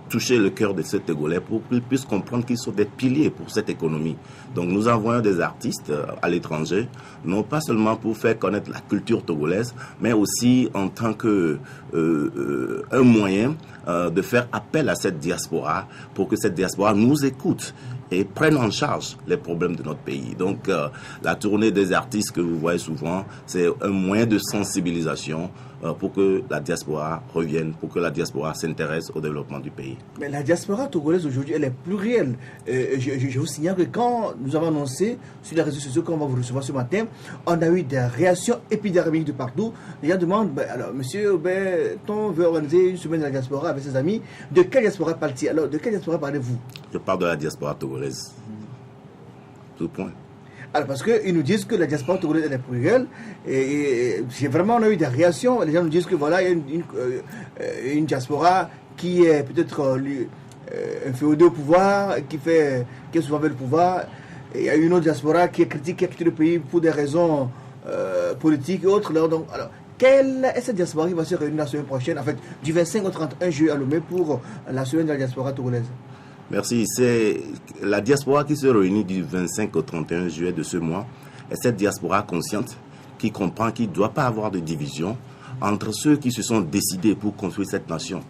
toucher le cœur de ces Togolais pour qu'ils puissent comprendre qu'ils sont des piliers pour cette économie. Donc nous envoyons des artistes à l'étranger, non pas seulement pour faire connaître la culture togolaise, mais aussi en tant que un moyen de faire appel à cette diaspora pour que cette diaspora nous écoute et prenne en charge les problèmes de notre pays. Donc la tournée des artistes que vous voyez souvent, c'est un moyen de sensibilisation pour que la diaspora revienne, pour que la diaspora s'intéresse au développement du pays. Mais la diaspora togolaise aujourd'hui, elle est plurielle. Je vous signale que quand nous avons annoncé sur les réseaux sociaux qu'on va vous recevoir ce matin, on a eu des réactions épidermiques de partout. Les gens demandent, alors monsieur Aubin-Ton veut organiser une semaine de la diaspora avec ses amis. De quelle diaspora parle-t-il? Alors, de quelle diaspora parlez-vous? Je parle de la diaspora togolaise. Tout point. Alors, parce qu'ils nous disent que la diaspora togolaise elle est plurielle, et vraiment on a eu des réactions. Les gens nous disent que voilà, il y a une diaspora qui est peut-être inféodée au pouvoir, qui est souvent avec le pouvoir. Et il y a une autre diaspora qui est critique, qui a quitté le pays pour des raisons politiques et autres. Donc, alors, quelle est cette diaspora qui va se réunir la semaine prochaine, en fait, du 25 au 31 juillet à Lomé pour la semaine de la diaspora togolaise? Merci. C'est la diaspora qui se réunit du 25 au 31 juillet de ce mois. Et cette diaspora consciente qui comprend qu'il ne doit pas avoir de division entre ceux qui se sont décidés pour construire cette nation.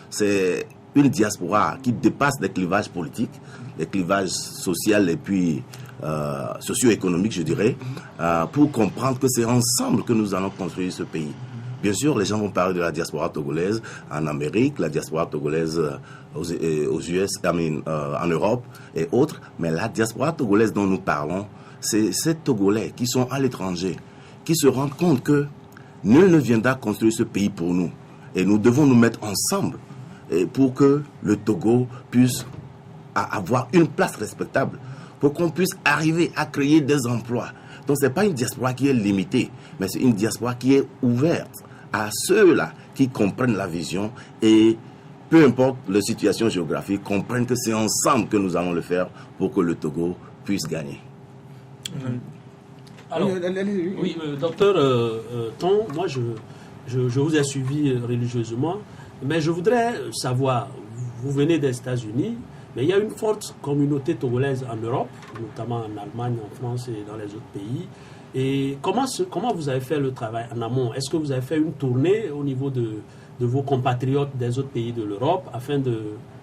C'est une diaspora qui dépasse les clivages politiques, les clivages sociaux et puis socio-économiques, je dirais, pour comprendre que c'est ensemble que nous allons construire ce pays. Bien sûr, les gens vont parler de la diaspora togolaise en Amérique, la diaspora togolaise aux US, en Europe et autres. Mais la diaspora togolaise dont nous parlons, c'est ces Togolais qui sont à l'étranger, qui se rendent compte que nul ne viendra construire ce pays pour nous. Et nous devons nous mettre ensemble pour que le Togo puisse avoir une place respectable, pour qu'on puisse arriver à créer des emplois. Donc ce n'est pas une diaspora qui est limitée, mais c'est une diaspora qui est ouverte à ceux-là qui comprennent la vision et peu importe la situation géographique, comprennent que c'est ensemble que nous allons le faire pour que le Togo puisse gagner. Alors, oui, docteur Ton, moi je vous ai suivi religieusement, mais je voudrais savoir, vous venez des États-Unis, mais il y a une forte communauté togolaise en Europe, notamment en Allemagne, en France et dans les autres pays. Et comment vous avez fait le travail en amont? Est-ce que vous avez fait une tournée au niveau de vos compatriotes des autres pays de l'Europe afin de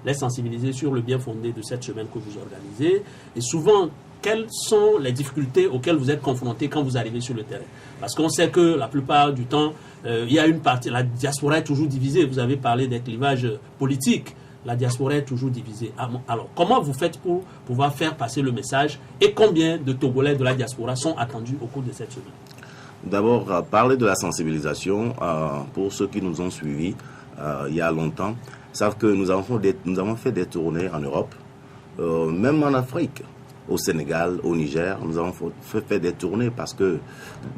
les sensibiliser sur le bien fondé de cette semaine que vous organisez? Et souvent, quelles sont les difficultés auxquelles vous êtes confrontés quand vous arrivez sur le terrain? Parce qu'on sait que la plupart du temps, il y a une partie, la diaspora est toujours divisée. Vous avez parlé des clivages politiques. La diaspora est toujours divisée. Alors, comment vous faites pour pouvoir faire passer le message et combien de Togolais de la diaspora sont attendus au cours de cette semaine? D'abord, parler de la sensibilisation, pour ceux qui nous ont suivis il y a longtemps, savent que nous avons fait des tournées en Europe, même en Afrique, au Sénégal, au Niger. Nous avons fait des tournées parce que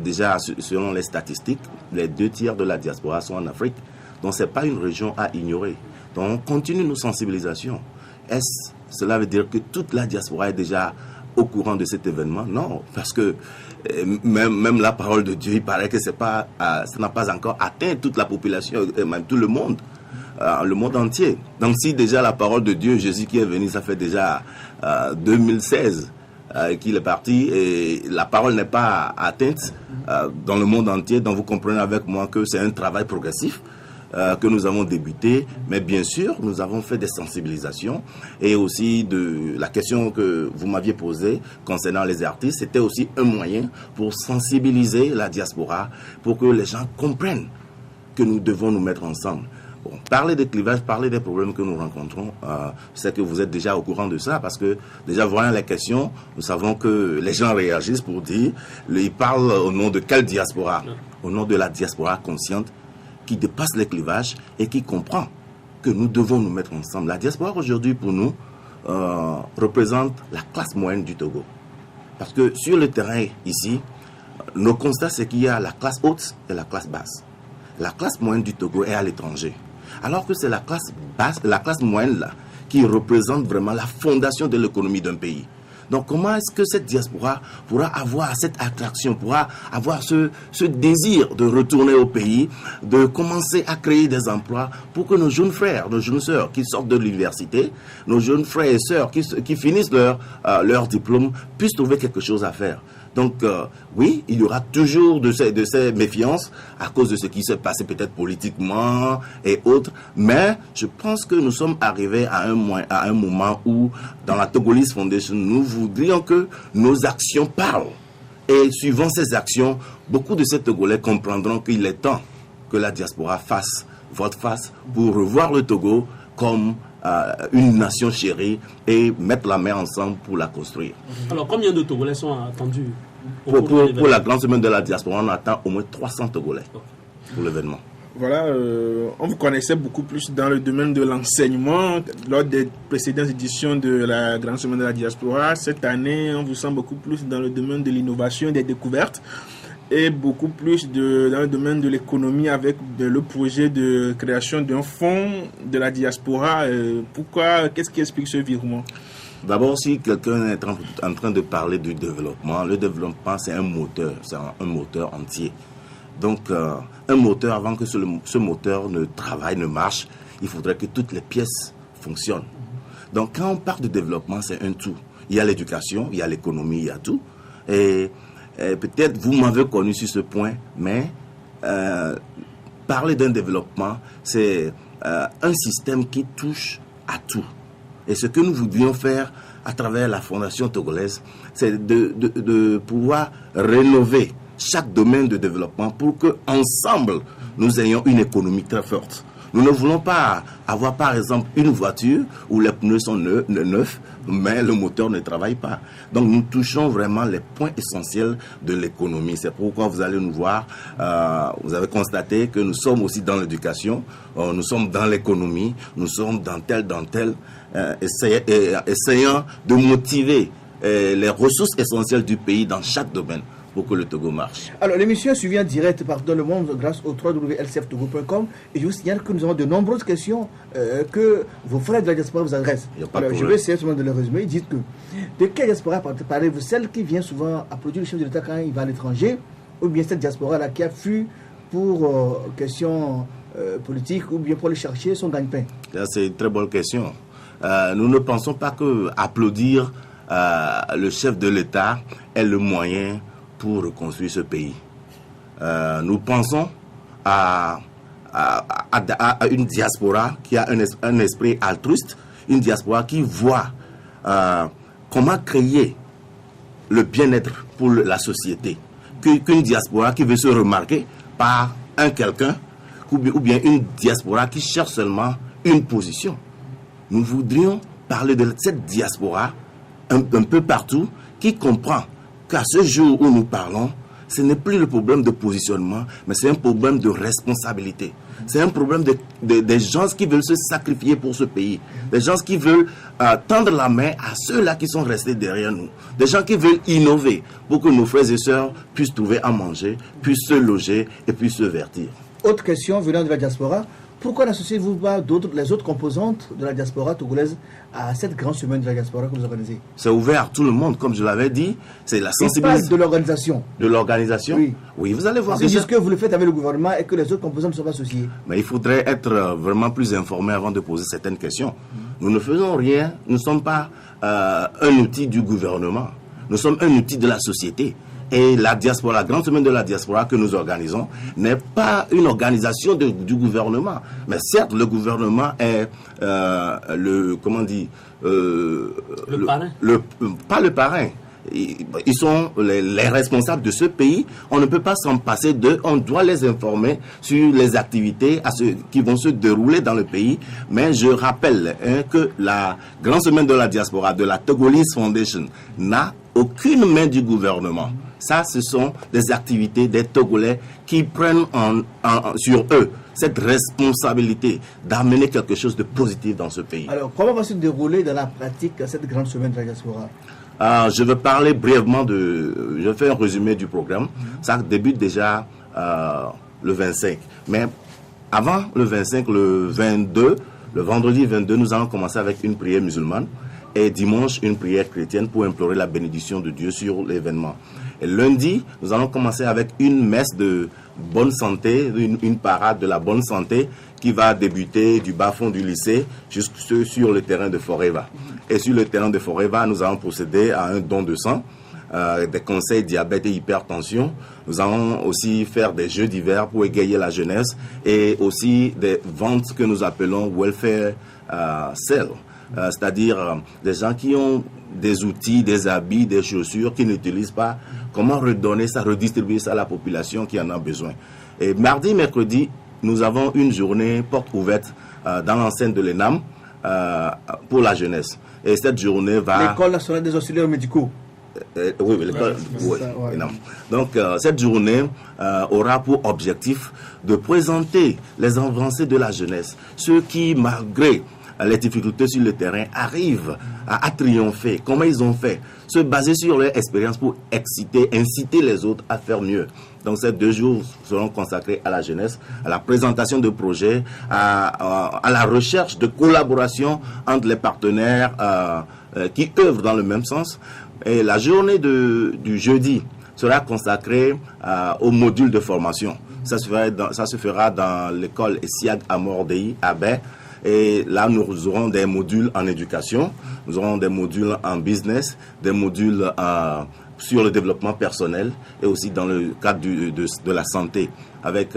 déjà, selon les statistiques, les 2/3 de la diaspora sont en Afrique. Donc, ce n'est pas une région à ignorer. Donc, on continue nos sensibilisations. Cela veut dire que toute la diaspora est déjà au courant de cet événement? Non, parce que même la parole de Dieu, il paraît que ça n'a pas encore atteint toute la population, et même tout le monde entier. Donc, si déjà la parole de Dieu, Jésus qui est venu, ça fait déjà 2016 qu'il est parti, et la parole n'est pas atteinte dans le monde entier, donc vous comprenez avec moi que c'est un travail progressif que nous avons débuté, mais bien sûr, nous avons fait des sensibilisations, et aussi de la question que vous m'aviez posée concernant les artistes, c'était aussi un moyen pour sensibiliser la diaspora, pour que les gens comprennent que nous devons nous mettre ensemble. Bon, parler des clivages, parler des problèmes que nous rencontrons, je sais que vous êtes déjà au courant de ça, parce que déjà voyant les questions, nous savons que les gens réagissent pour dire, ils parlent au nom de quelle diaspora? Au nom de la diaspora consciente, qui dépasse les clivages et qui comprend que nous devons nous mettre ensemble. La diaspora aujourd'hui pour nous représente la classe moyenne du Togo. Parce que sur le terrain ici, nos constats c'est qu'il y a la classe haute et la classe basse. La classe moyenne du Togo est à l'étranger. Alors que c'est la classe basse, la classe moyenne là, qui représente vraiment la fondation de l'économie d'un pays. Donc comment est-ce que cette diaspora pourra avoir cette attraction, pourra avoir ce désir de retourner au pays, de commencer à créer des emplois pour que nos jeunes frères, nos jeunes sœurs qui sortent de l'université, nos jeunes frères et sœurs qui finissent leur diplôme puissent trouver quelque chose à faire. Donc oui, il y aura toujours de ces méfiances à cause de ce qui s'est passé peut-être politiquement et autres, mais je pense que nous sommes arrivés à un moment où dans la Togolese Foundation, nous voudrions que nos actions parlent. Et suivant ces actions, beaucoup de ces Togolais comprendront qu'il est temps que la diaspora fasse volte-face pour revoir le Togo comme une nation chérie et mettre la main ensemble pour la construire. Alors, combien de Togolais sont attendus pour la grande semaine de la diaspora? On attend au moins 300 Togolais pour l'événement. Voilà, on vous connaissait beaucoup plus dans le domaine de l'enseignement lors des précédentes éditions de la grande semaine de la diaspora. Cette année, on vous sent beaucoup plus dans le domaine de l'innovation et des découvertes, et beaucoup plus dans le domaine de l'économie avec le projet de création d'un fonds de la diaspora. Pourquoi? Qu'est-ce qui explique ce virement? D'abord, si quelqu'un est en train de parler du développement, le développement c'est un moteur entier. Donc, un moteur, avant que ce moteur ne travaille, ne marche, il faudrait que toutes les pièces fonctionnent. Donc, quand on parle de développement, c'est un tout. Il y a l'éducation, il y a l'économie, il y a tout. Et peut-être vous m'avez connu sur ce point, mais parler d'un développement, c'est un système qui touche à tout. Et ce que nous voudrions faire à travers la Fondation togolaise, c'est de pouvoir rénover chaque domaine de développement pour que ensemble nous ayons une économie très forte. Nous ne voulons pas avoir par exemple une voiture où les pneus sont neufs, mais le moteur ne travaille pas. Donc nous touchons vraiment les points essentiels de l'économie. C'est pourquoi vous allez nous voir, vous avez constaté que nous sommes aussi dans l'éducation, nous sommes dans l'économie, nous sommes dans tel, essayant de motiver les ressources essentielles du pays dans chaque domaine pour que le Togo marche. Alors, l'émission est suivie en direct dans le monde grâce au www.lcftogo.com, et je vous signale que nous avons de nombreuses questions que vos frères de la diaspora vous adressent. Alors, je vais essayer seulement de les résumer. Ils disent que de quelle diaspora parlez-vous? Celle qui vient souvent applaudir le chef de l'État quand il va à l'étranger, ou bien cette diaspora-là qui a fui pour questions politiques, ou bien pour aller chercher son gagne-pain? C'est une très bonne question. Nous ne pensons pas que applaudir le chef de l'État est le moyen pour reconstruire ce pays. Nous pensons à une diaspora qui a un esprit altruiste, une diaspora qui voit comment créer le bien-être pour la société, qu'une diaspora qui veut se remarquer par un quelqu'un, ou bien une diaspora qui cherche seulement une position. Nous voudrions parler de cette diaspora un peu partout, qui comprend qu'à ce jour où nous parlons, ce n'est plus le problème de positionnement, mais c'est un problème de responsabilité. C'est un problème des gens qui veulent se sacrifier pour ce pays. Des gens qui veulent tendre la main à ceux-là qui sont restés derrière nous. Des gens qui veulent innover pour que nos frères et sœurs puissent trouver à manger, puissent se loger et puissent se vertir. Autre question venant de la diaspora. Pourquoi n'associez-vous pas les autres composantes de la diaspora togolaise à cette grande semaine de la diaspora que vous organisez? C'est ouvert à tout le monde, comme je l'avais dit. C'est la sensibilisation. De l'organisation. De l'organisation? Oui. Oui, vous allez voir. C'est juste que vous le faites avec le gouvernement et que les autres composantes ne sont pas associés. Mais il faudrait être vraiment plus informé avant de poser certaines questions. Nous ne faisons rien. Nous ne sommes pas un outil du gouvernement. Nous sommes un outil de la société. Et la diaspora, la grande semaine de la diaspora que nous organisons n'est pas une organisation du gouvernement. Mais certes, le gouvernement est le parrain. Pas le parrain. Ils sont les responsables de ce pays. On ne peut pas s'en passer d'eux. On doit les informer sur les activités qui vont se dérouler dans le pays. Mais je rappelle que la grande semaine de la diaspora de la Togolese Foundation n'a aucune main du gouvernement. Ça, ce sont des activités des Togolais qui prennent sur eux cette responsabilité d'amener quelque chose de positif dans ce pays. Alors, comment va se dérouler dans la pratique cette grande semaine de la diaspora? Je vais parler brièvement je fais un résumé du programme. Ça débute déjà le 25. Mais avant le 25, le 22, le vendredi 22, nous allons commencer avec une prière musulmane. Et dimanche, une prière chrétienne pour implorer la bénédiction de Dieu sur l'événement. Et lundi, nous allons commencer avec une messe de bonne santé, une parade de la bonne santé qui va débuter du bas-fond du lycée jusque sur le terrain de Foreva. Et sur le terrain de Foreva, nous allons procéder à un don de sang, des conseils diabète et hypertension. Nous allons aussi faire des jeux d'hiver pour égayer la jeunesse et aussi des ventes que nous appelons welfare sale. C'est-à-dire des gens qui ont des outils, des habits, des chaussures qu'ils n'utilisent pas. Comment redonner ça, redistribuer ça à la population qui en a besoin. Et mardi, mercredi, nous avons une journée porte ouverte dans l'enceinte de l'ENAM pour la jeunesse. Et cette journée va... L'école nationale des auxiliaires médicaux. Oui, l'école... Oui, ENAM. Donc, cette journée aura pour objectif de présenter les avancées de la jeunesse. Ceux qui, malgré les difficultés sur le terrain, arrivent à triompher. Comment ils ont fait? Se baser sur leur expérience pour inciter les autres à faire mieux. Donc ces 2 jours seront consacrés à la jeunesse, à la présentation de projets, à la recherche de collaboration entre les partenaires qui œuvrent dans le même sens. Et la journée du jeudi sera consacrée au module de formation. Ça se fera dans l'école Siag Amordei à Baie. Et là, nous aurons des modules en éducation, nous aurons des modules en business, des modules sur le développement personnel et aussi dans le cadre de la santé, avec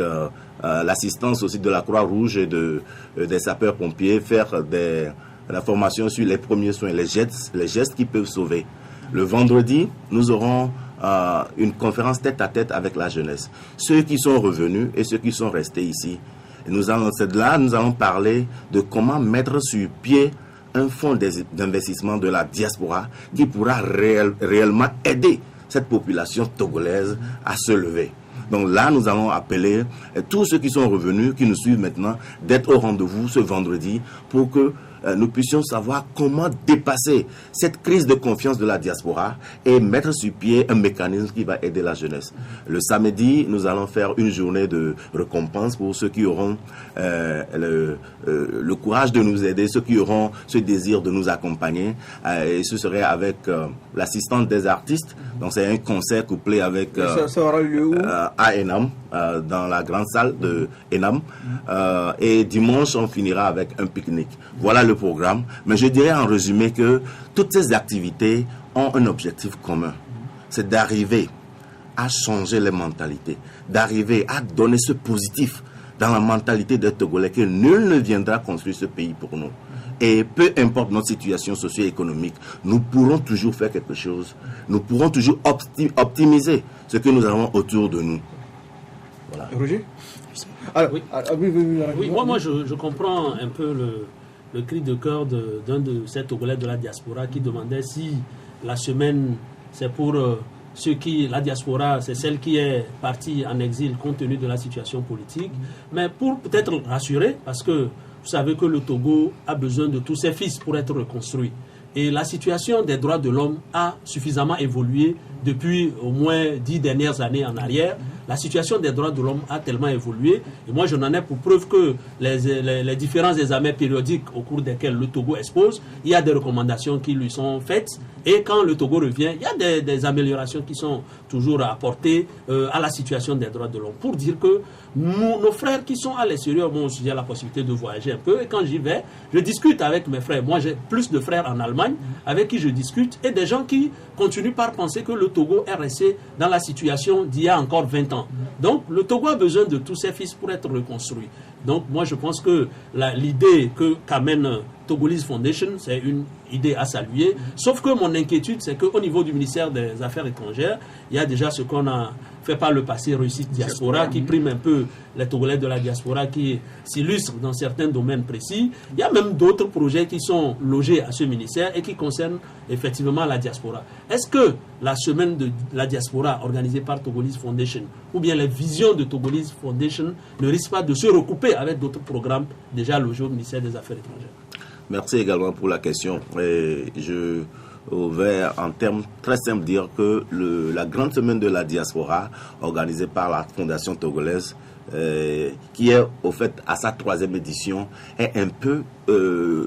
l'assistance aussi de la Croix-Rouge et des sapeurs-pompiers, faire la formation sur les premiers soins, les gestes qui peuvent sauver. Le vendredi, nous aurons une conférence tête-à-tête avec la jeunesse. Ceux qui sont revenus et ceux qui sont restés ici. Et nous allons parler de comment mettre sur pied un fonds d'investissement de la diaspora qui pourra réellement aider cette population togolaise à se lever. Donc là, nous allons appeler tous ceux qui sont revenus, qui nous suivent maintenant, d'être au rendez-vous ce vendredi pour que nous puissions savoir comment dépasser cette crise de confiance de la diaspora et mettre sur pied un mécanisme qui va aider la jeunesse. Le samedi, nous allons faire une journée de récompense pour ceux qui auront le courage de nous aider, ceux qui auront ce désir de nous accompagner. Et ce serait avec l'assistante des artistes. Donc c'est un concert couplé avec ça aura lieu où? À Enam, dans la grande salle de Enam. Et dimanche, on finira avec un pique-nique. Voilà le programme. Mais je dirais en résumé que toutes ces activités ont un objectif commun. C'est d'arriver à changer les mentalités, d'arriver à donner ce positif dans la mentalité des Togolais que nul ne viendra construire ce pays pour nous. Et peu importe notre situation socio-économique, nous pourrons toujours faire quelque chose. Nous pourrons toujours optimiser ce que nous avons autour de nous. Voilà. Roger? Alors, oui, moi je comprends un peu le cri de cœur d'un de ces Togolais de la diaspora qui demandait si la semaine c'est pour ceux qui, la diaspora, c'est celle qui est partie en exil compte tenu de la situation politique. Mais pour peut-être rassurer, parce que vous savez que le Togo a besoin de tous ses fils pour être reconstruit. Et la situation des droits de l'homme a suffisamment évolué depuis au moins 10 dernières années en arrière. La situation des droits de l'homme a tellement évolué. Et moi, je n'en ai pour preuve que les différents examens périodiques au cours desquels le Togo expose, il y a des recommandations qui lui sont faites. Et quand le Togo revient, il y a des améliorations qui sont toujours apportées à la situation des droits de l'homme. Pour dire que nos frères qui sont à l'extérieur, moi aussi j'ai la possibilité de voyager un peu. Et quand j'y vais, je discute avec mes frères. Moi, j'ai plus de frères en Allemagne avec qui je discute. Et des gens qui continuent par penser que le Togo est resté dans la situation d'il y a encore 20 ans. Donc, le Togo a besoin de tous ses fils pour être reconstruit. Donc, moi, je pense que l'idée qu'amène Togolese Foundation, c'est une idée à saluer. Sauf que mon inquiétude, c'est qu'au niveau du ministère des Affaires étrangères, il y a déjà ce qu'on a fait par le passé, réussite diaspora, qui prime un peu les Togolais de la diaspora, qui s'illustrent dans certains domaines précis. Il y a même d'autres projets qui sont logés à ce ministère et qui concernent effectivement la diaspora. Est-ce que la semaine de la diaspora organisée par Togolese Foundation ou bien les visions de Togolese Foundation ne risquent pas de se recouper avec d'autres programmes déjà logés au ministère des Affaires étrangères? Merci également pour la question. Je vais en termes très simples dire que la grande semaine de la diaspora organisée par la Fondation togolaise, qui est au fait à sa 3e édition, est un peu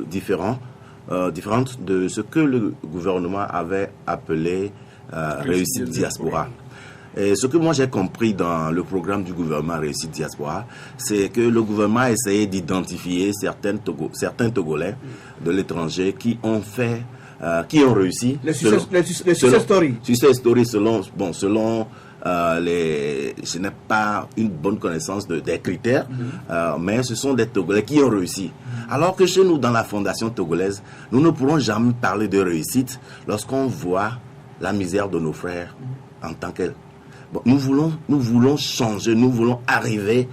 différente de ce que le gouvernement avait appelé réussite diaspora. Et ce que moi j'ai compris dans le programme du gouvernement Réussite Diaspora, c'est que le gouvernement a essayé d'identifier certains Togolais de l'étranger qui ont réussi. Les success stories. Success stories selon ce n'est pas une bonne connaissance des critères, mais ce sont des Togolais qui ont réussi. Alors que chez nous, dans la fondation togolaise, nous ne pourrons jamais parler de réussite lorsqu'on voit la misère de nos frères en tant qu'elle. Bon, nous voulons changer, nous voulons arriver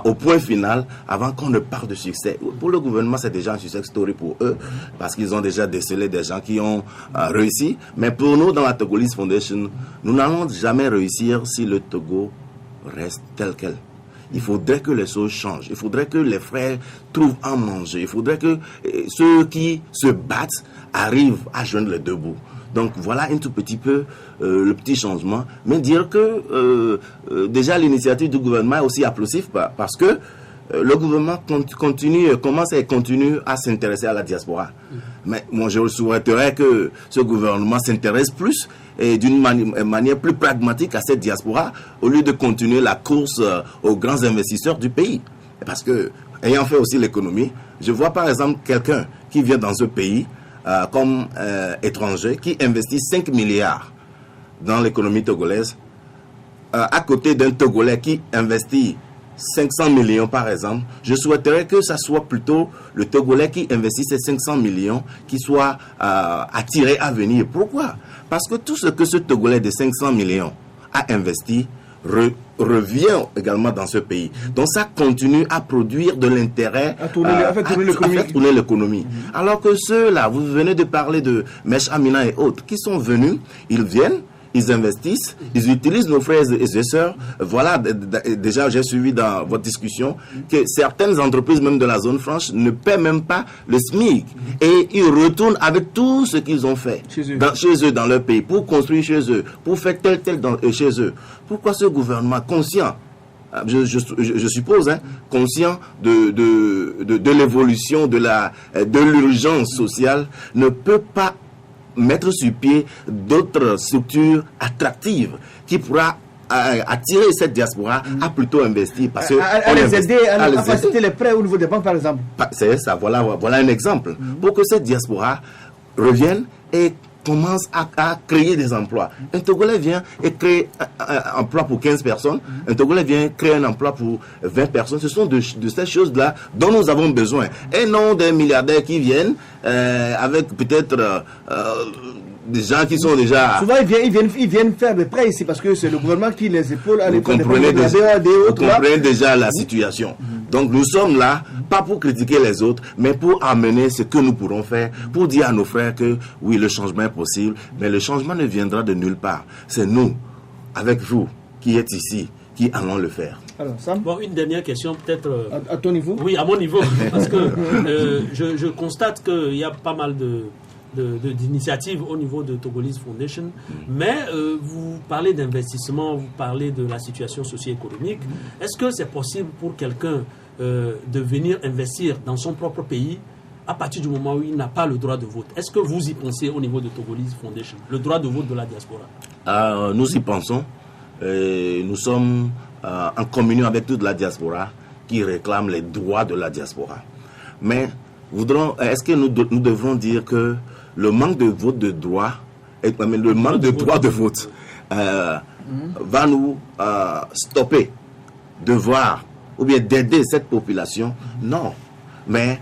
au point final avant qu'on ne parle de succès. Pour le gouvernement, c'est déjà un success story pour eux parce qu'ils ont déjà décelé des gens qui ont réussi. Mais pour nous, dans la Togolese Foundation, nous n'allons jamais réussir si le Togo reste tel quel. Il faudrait que les choses changent. Il faudrait que les frères trouvent à manger. Il faudrait que ceux qui se battent arrivent à joindre les deux bouts. Donc voilà un tout petit peu le petit changement. Mais dire que déjà l'initiative du gouvernement est aussi applaudissif parce que le gouvernement commence et continue à s'intéresser à la diaspora. Mais moi je souhaiterais que ce gouvernement s'intéresse plus et d'une manière plus pragmatique à cette diaspora au lieu de continuer la course aux grands investisseurs du pays. Parce que, ayant fait aussi l'économie, je vois par exemple quelqu'un qui vient dans un pays comme étranger qui investit 5 milliards dans l'économie togolaise à côté d'un Togolais qui investit 500 millions par exemple. Je souhaiterais que ça soit plutôt le Togolais qui investit ces 500 millions qui soit attiré à venir. Pourquoi? Parce que tout ce que ce Togolais de 500 millions a investi revient également dans ce pays. Donc ça continue à produire de l'intérêt, à tourner l'économie. Alors que ceux-là, vous venez de parler de Mèche Amina et autres, qui sont venus, ils viennent, ils investissent, ils utilisent nos frères et sœurs. Voilà, déjà j'ai suivi dans votre discussion que certaines entreprises, même de la zone franche, ne paient même pas le SMIC. Et ils retournent avec tout ce qu'ils ont fait chez eux, dans leur pays, pour construire chez eux, pour faire tel chez eux. Pourquoi ce gouvernement conscient, je suppose, conscient de l'évolution, de l'urgence sociale, ne peut pas mettre sur pied d'autres structures attractives qui pourra attirer cette diaspora à plutôt investir parce que à les aider à faciliter les prêts au niveau des banques par exemple. C'est ça, voilà un exemple pour que cette diaspora revienne et commence à créer des emplois. Un Togolais vient et crée un emploi pour 15 personnes. Un Togolais vient créer un emploi pour 20 personnes. Ce sont de ces choses-là dont nous avons besoin. Et non des milliardaires qui viennent avec peut-être des gens qui sont déjà... Souvent, ils viennent faire des prêts ici parce que c'est le gouvernement qui les épaule à l'école. Vous comprenez déjà la situation. Donc nous sommes là, pas pour critiquer les autres, mais pour amener ce que nous pourrons faire, pour dire à nos frères que oui, le changement est possible, mais le changement ne viendra de nulle part. C'est nous, avec vous, qui êtes ici, qui allons le faire. Alors, Sam ? Bon, une dernière question peut-être... À ton niveau ? Oui, à mon niveau, parce que je constate qu'il y a pas mal d'initiatives au niveau de Togolese Foundation, mais vous parlez d'investissement, vous parlez de la situation socio-économique. Est-ce que c'est possible pour quelqu'un de venir investir dans son propre pays à partir du moment où il n'a pas le droit de vote? Est-ce que vous y pensez au niveau de Togolese Foundation, le droit de vote de la diaspora? Nous y pensons. Nous sommes en communion avec toute la diaspora qui réclame les droits de la diaspora. Mais est-ce que nous devons dire que le manque de vote de droit, le manque de droit de vote va nous stopper de voir ou bien d'aider cette population? Non. Mais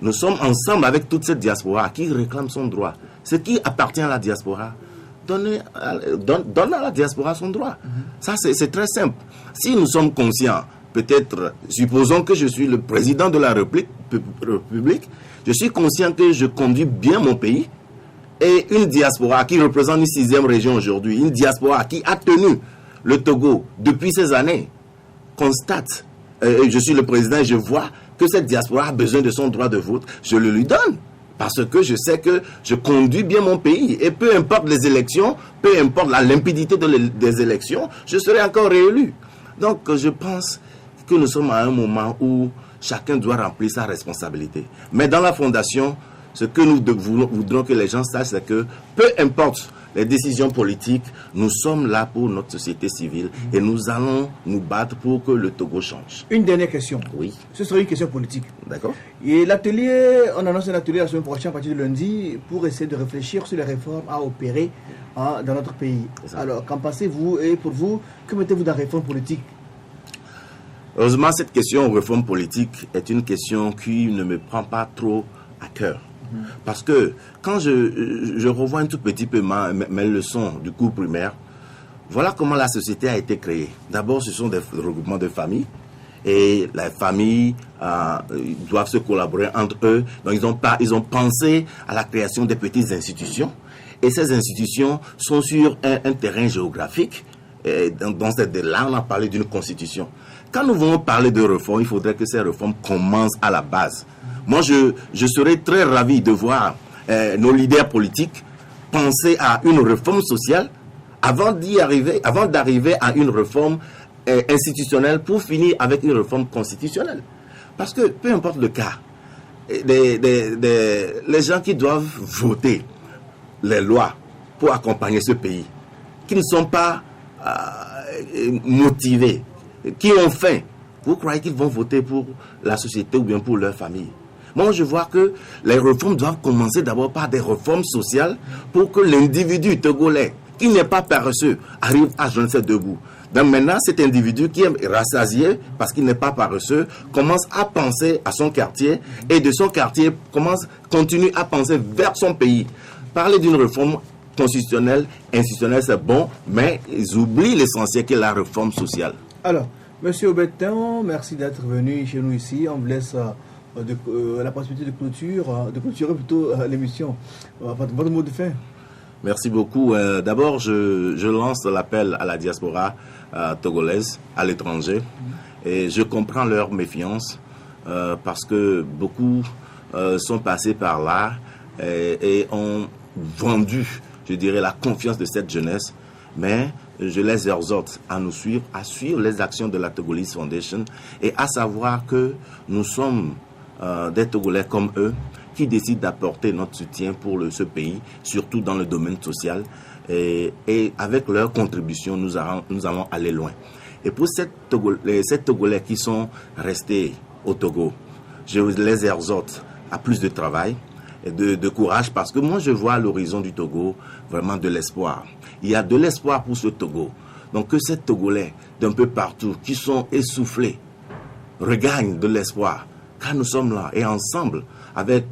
nous sommes ensemble avec toute cette diaspora qui réclame son droit. Ce qui appartient à la diaspora, donne à la diaspora son droit. Ça, c'est très simple. Si nous sommes conscients, peut-être, supposons que je suis le président de la République, je suis conscient que je conduis bien mon pays, et une diaspora qui représente une 6e région aujourd'hui, une diaspora qui a tenu le Togo depuis ces années, constate, je suis le président et je vois que cette diaspora a besoin de son droit de vote, je le lui donne. Parce que je sais que je conduis bien mon pays. Et peu importe les élections, peu importe la limpidité des élections, je serai encore réélu. Donc je pense que nous sommes à un moment où chacun doit remplir sa responsabilité. Mais dans la fondation, ce que nous voudrons que les gens sachent, c'est que peu importe les décisions politiques, nous sommes là pour notre société civile et nous allons nous battre pour que le Togo change. Une dernière question. Oui. Ce serait une question politique. D'accord. Et l'atelier, on annonce un atelier la semaine prochaine à partir de lundi pour essayer de réfléchir sur les réformes à opérer dans notre pays. Alors, qu'en pensez-vous? Et pour vous, que mettez-vous dans la réforme politique? Heureusement, cette question réforme politique est une question qui ne me prend pas trop à cœur. Parce que quand je revois un tout petit peu mes leçons du cours primaire, voilà comment la société a été créée. D'abord, ce sont des regroupements de familles. Et les familles doivent se collaborer entre eux. Donc, ils ont pensé à la création des petites institutions. Et ces institutions sont sur un terrain géographique. Et dans là, on a parlé d'une constitution. Quand nous voulons parler de réformes, il faudrait que ces réformes commencent à la base. Moi, je serais très ravi de voir nos leaders politiques penser à une réforme sociale avant d'arriver à une réforme institutionnelle pour finir avec une réforme constitutionnelle. Parce que peu importe le cas, les gens qui doivent voter les lois pour accompagner ce pays, qui ne sont pas motivés, qui ont faim, vous croyez qu'ils vont voter pour la société ou bien pour leur famille? Moi, je vois que les réformes doivent commencer d'abord par des réformes sociales pour que l'individu togolais, qui n'est pas paresseux, arrive à joindre ses deux bouts. Donc maintenant, cet individu qui est rassasié, parce qu'il n'est pas paresseux, commence à penser à son quartier, et de son quartier, continue à penser vers son pays. Parler d'une réforme constitutionnelle, institutionnelle, c'est bon, mais ils oublient l'essentiel qui est la réforme sociale. Alors, Monsieur Aubertin, merci d'être venu chez nous ici. On vous laisse la possibilité de clôturer plutôt l'émission. Votre mot de fin. Merci beaucoup. D'abord, je lance l'appel à la diaspora togolaise à l'étranger. Et je comprends leur méfiance parce que beaucoup sont passés par là et ont vendu, je dirais, la confiance de cette jeunesse. Mais je les exhorte à nous suivre, à suivre les actions de la Togolese Foundation et à savoir que nous sommes des Togolais comme eux qui décident d'apporter notre soutien pour ce pays, surtout dans le domaine social. Et avec leur contribution, nous allons aller loin. Et pour ces Togolais qui sont restés au Togo, je les exhorte à plus de travail de courage, parce que moi je vois à l'horizon du Togo vraiment de l'espoir. Il y a de l'espoir pour ce Togo. Donc que ces Togolais d'un peu partout qui sont essoufflés regagnent de l'espoir, car nous sommes là et ensemble avec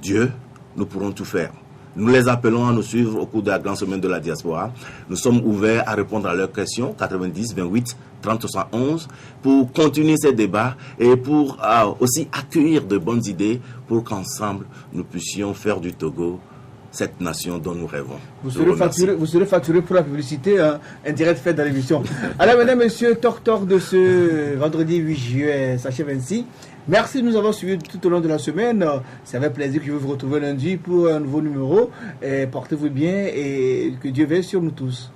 Dieu, nous pourrons tout faire. Nous les appelons à nous suivre au cours de la grande semaine de la diaspora. Nous sommes ouverts à répondre à leurs questions, 90 28 30 71, pour continuer ces débats et pour aussi accueillir de bonnes idées pour qu'ensemble nous puissions faire du Togo cette nation dont nous rêvons. Vous serez facturé pour la publicité, un direct fait dans l'émission. Alors, mesdames, messieurs, Talk de ce vendredi 8 juillet s'achève ainsi. Merci de nous avoir suivis tout au long de la semaine. C'est avec plaisir que je vais vous retrouver lundi pour un nouveau numéro. Portez-vous bien et que Dieu veille sur nous tous.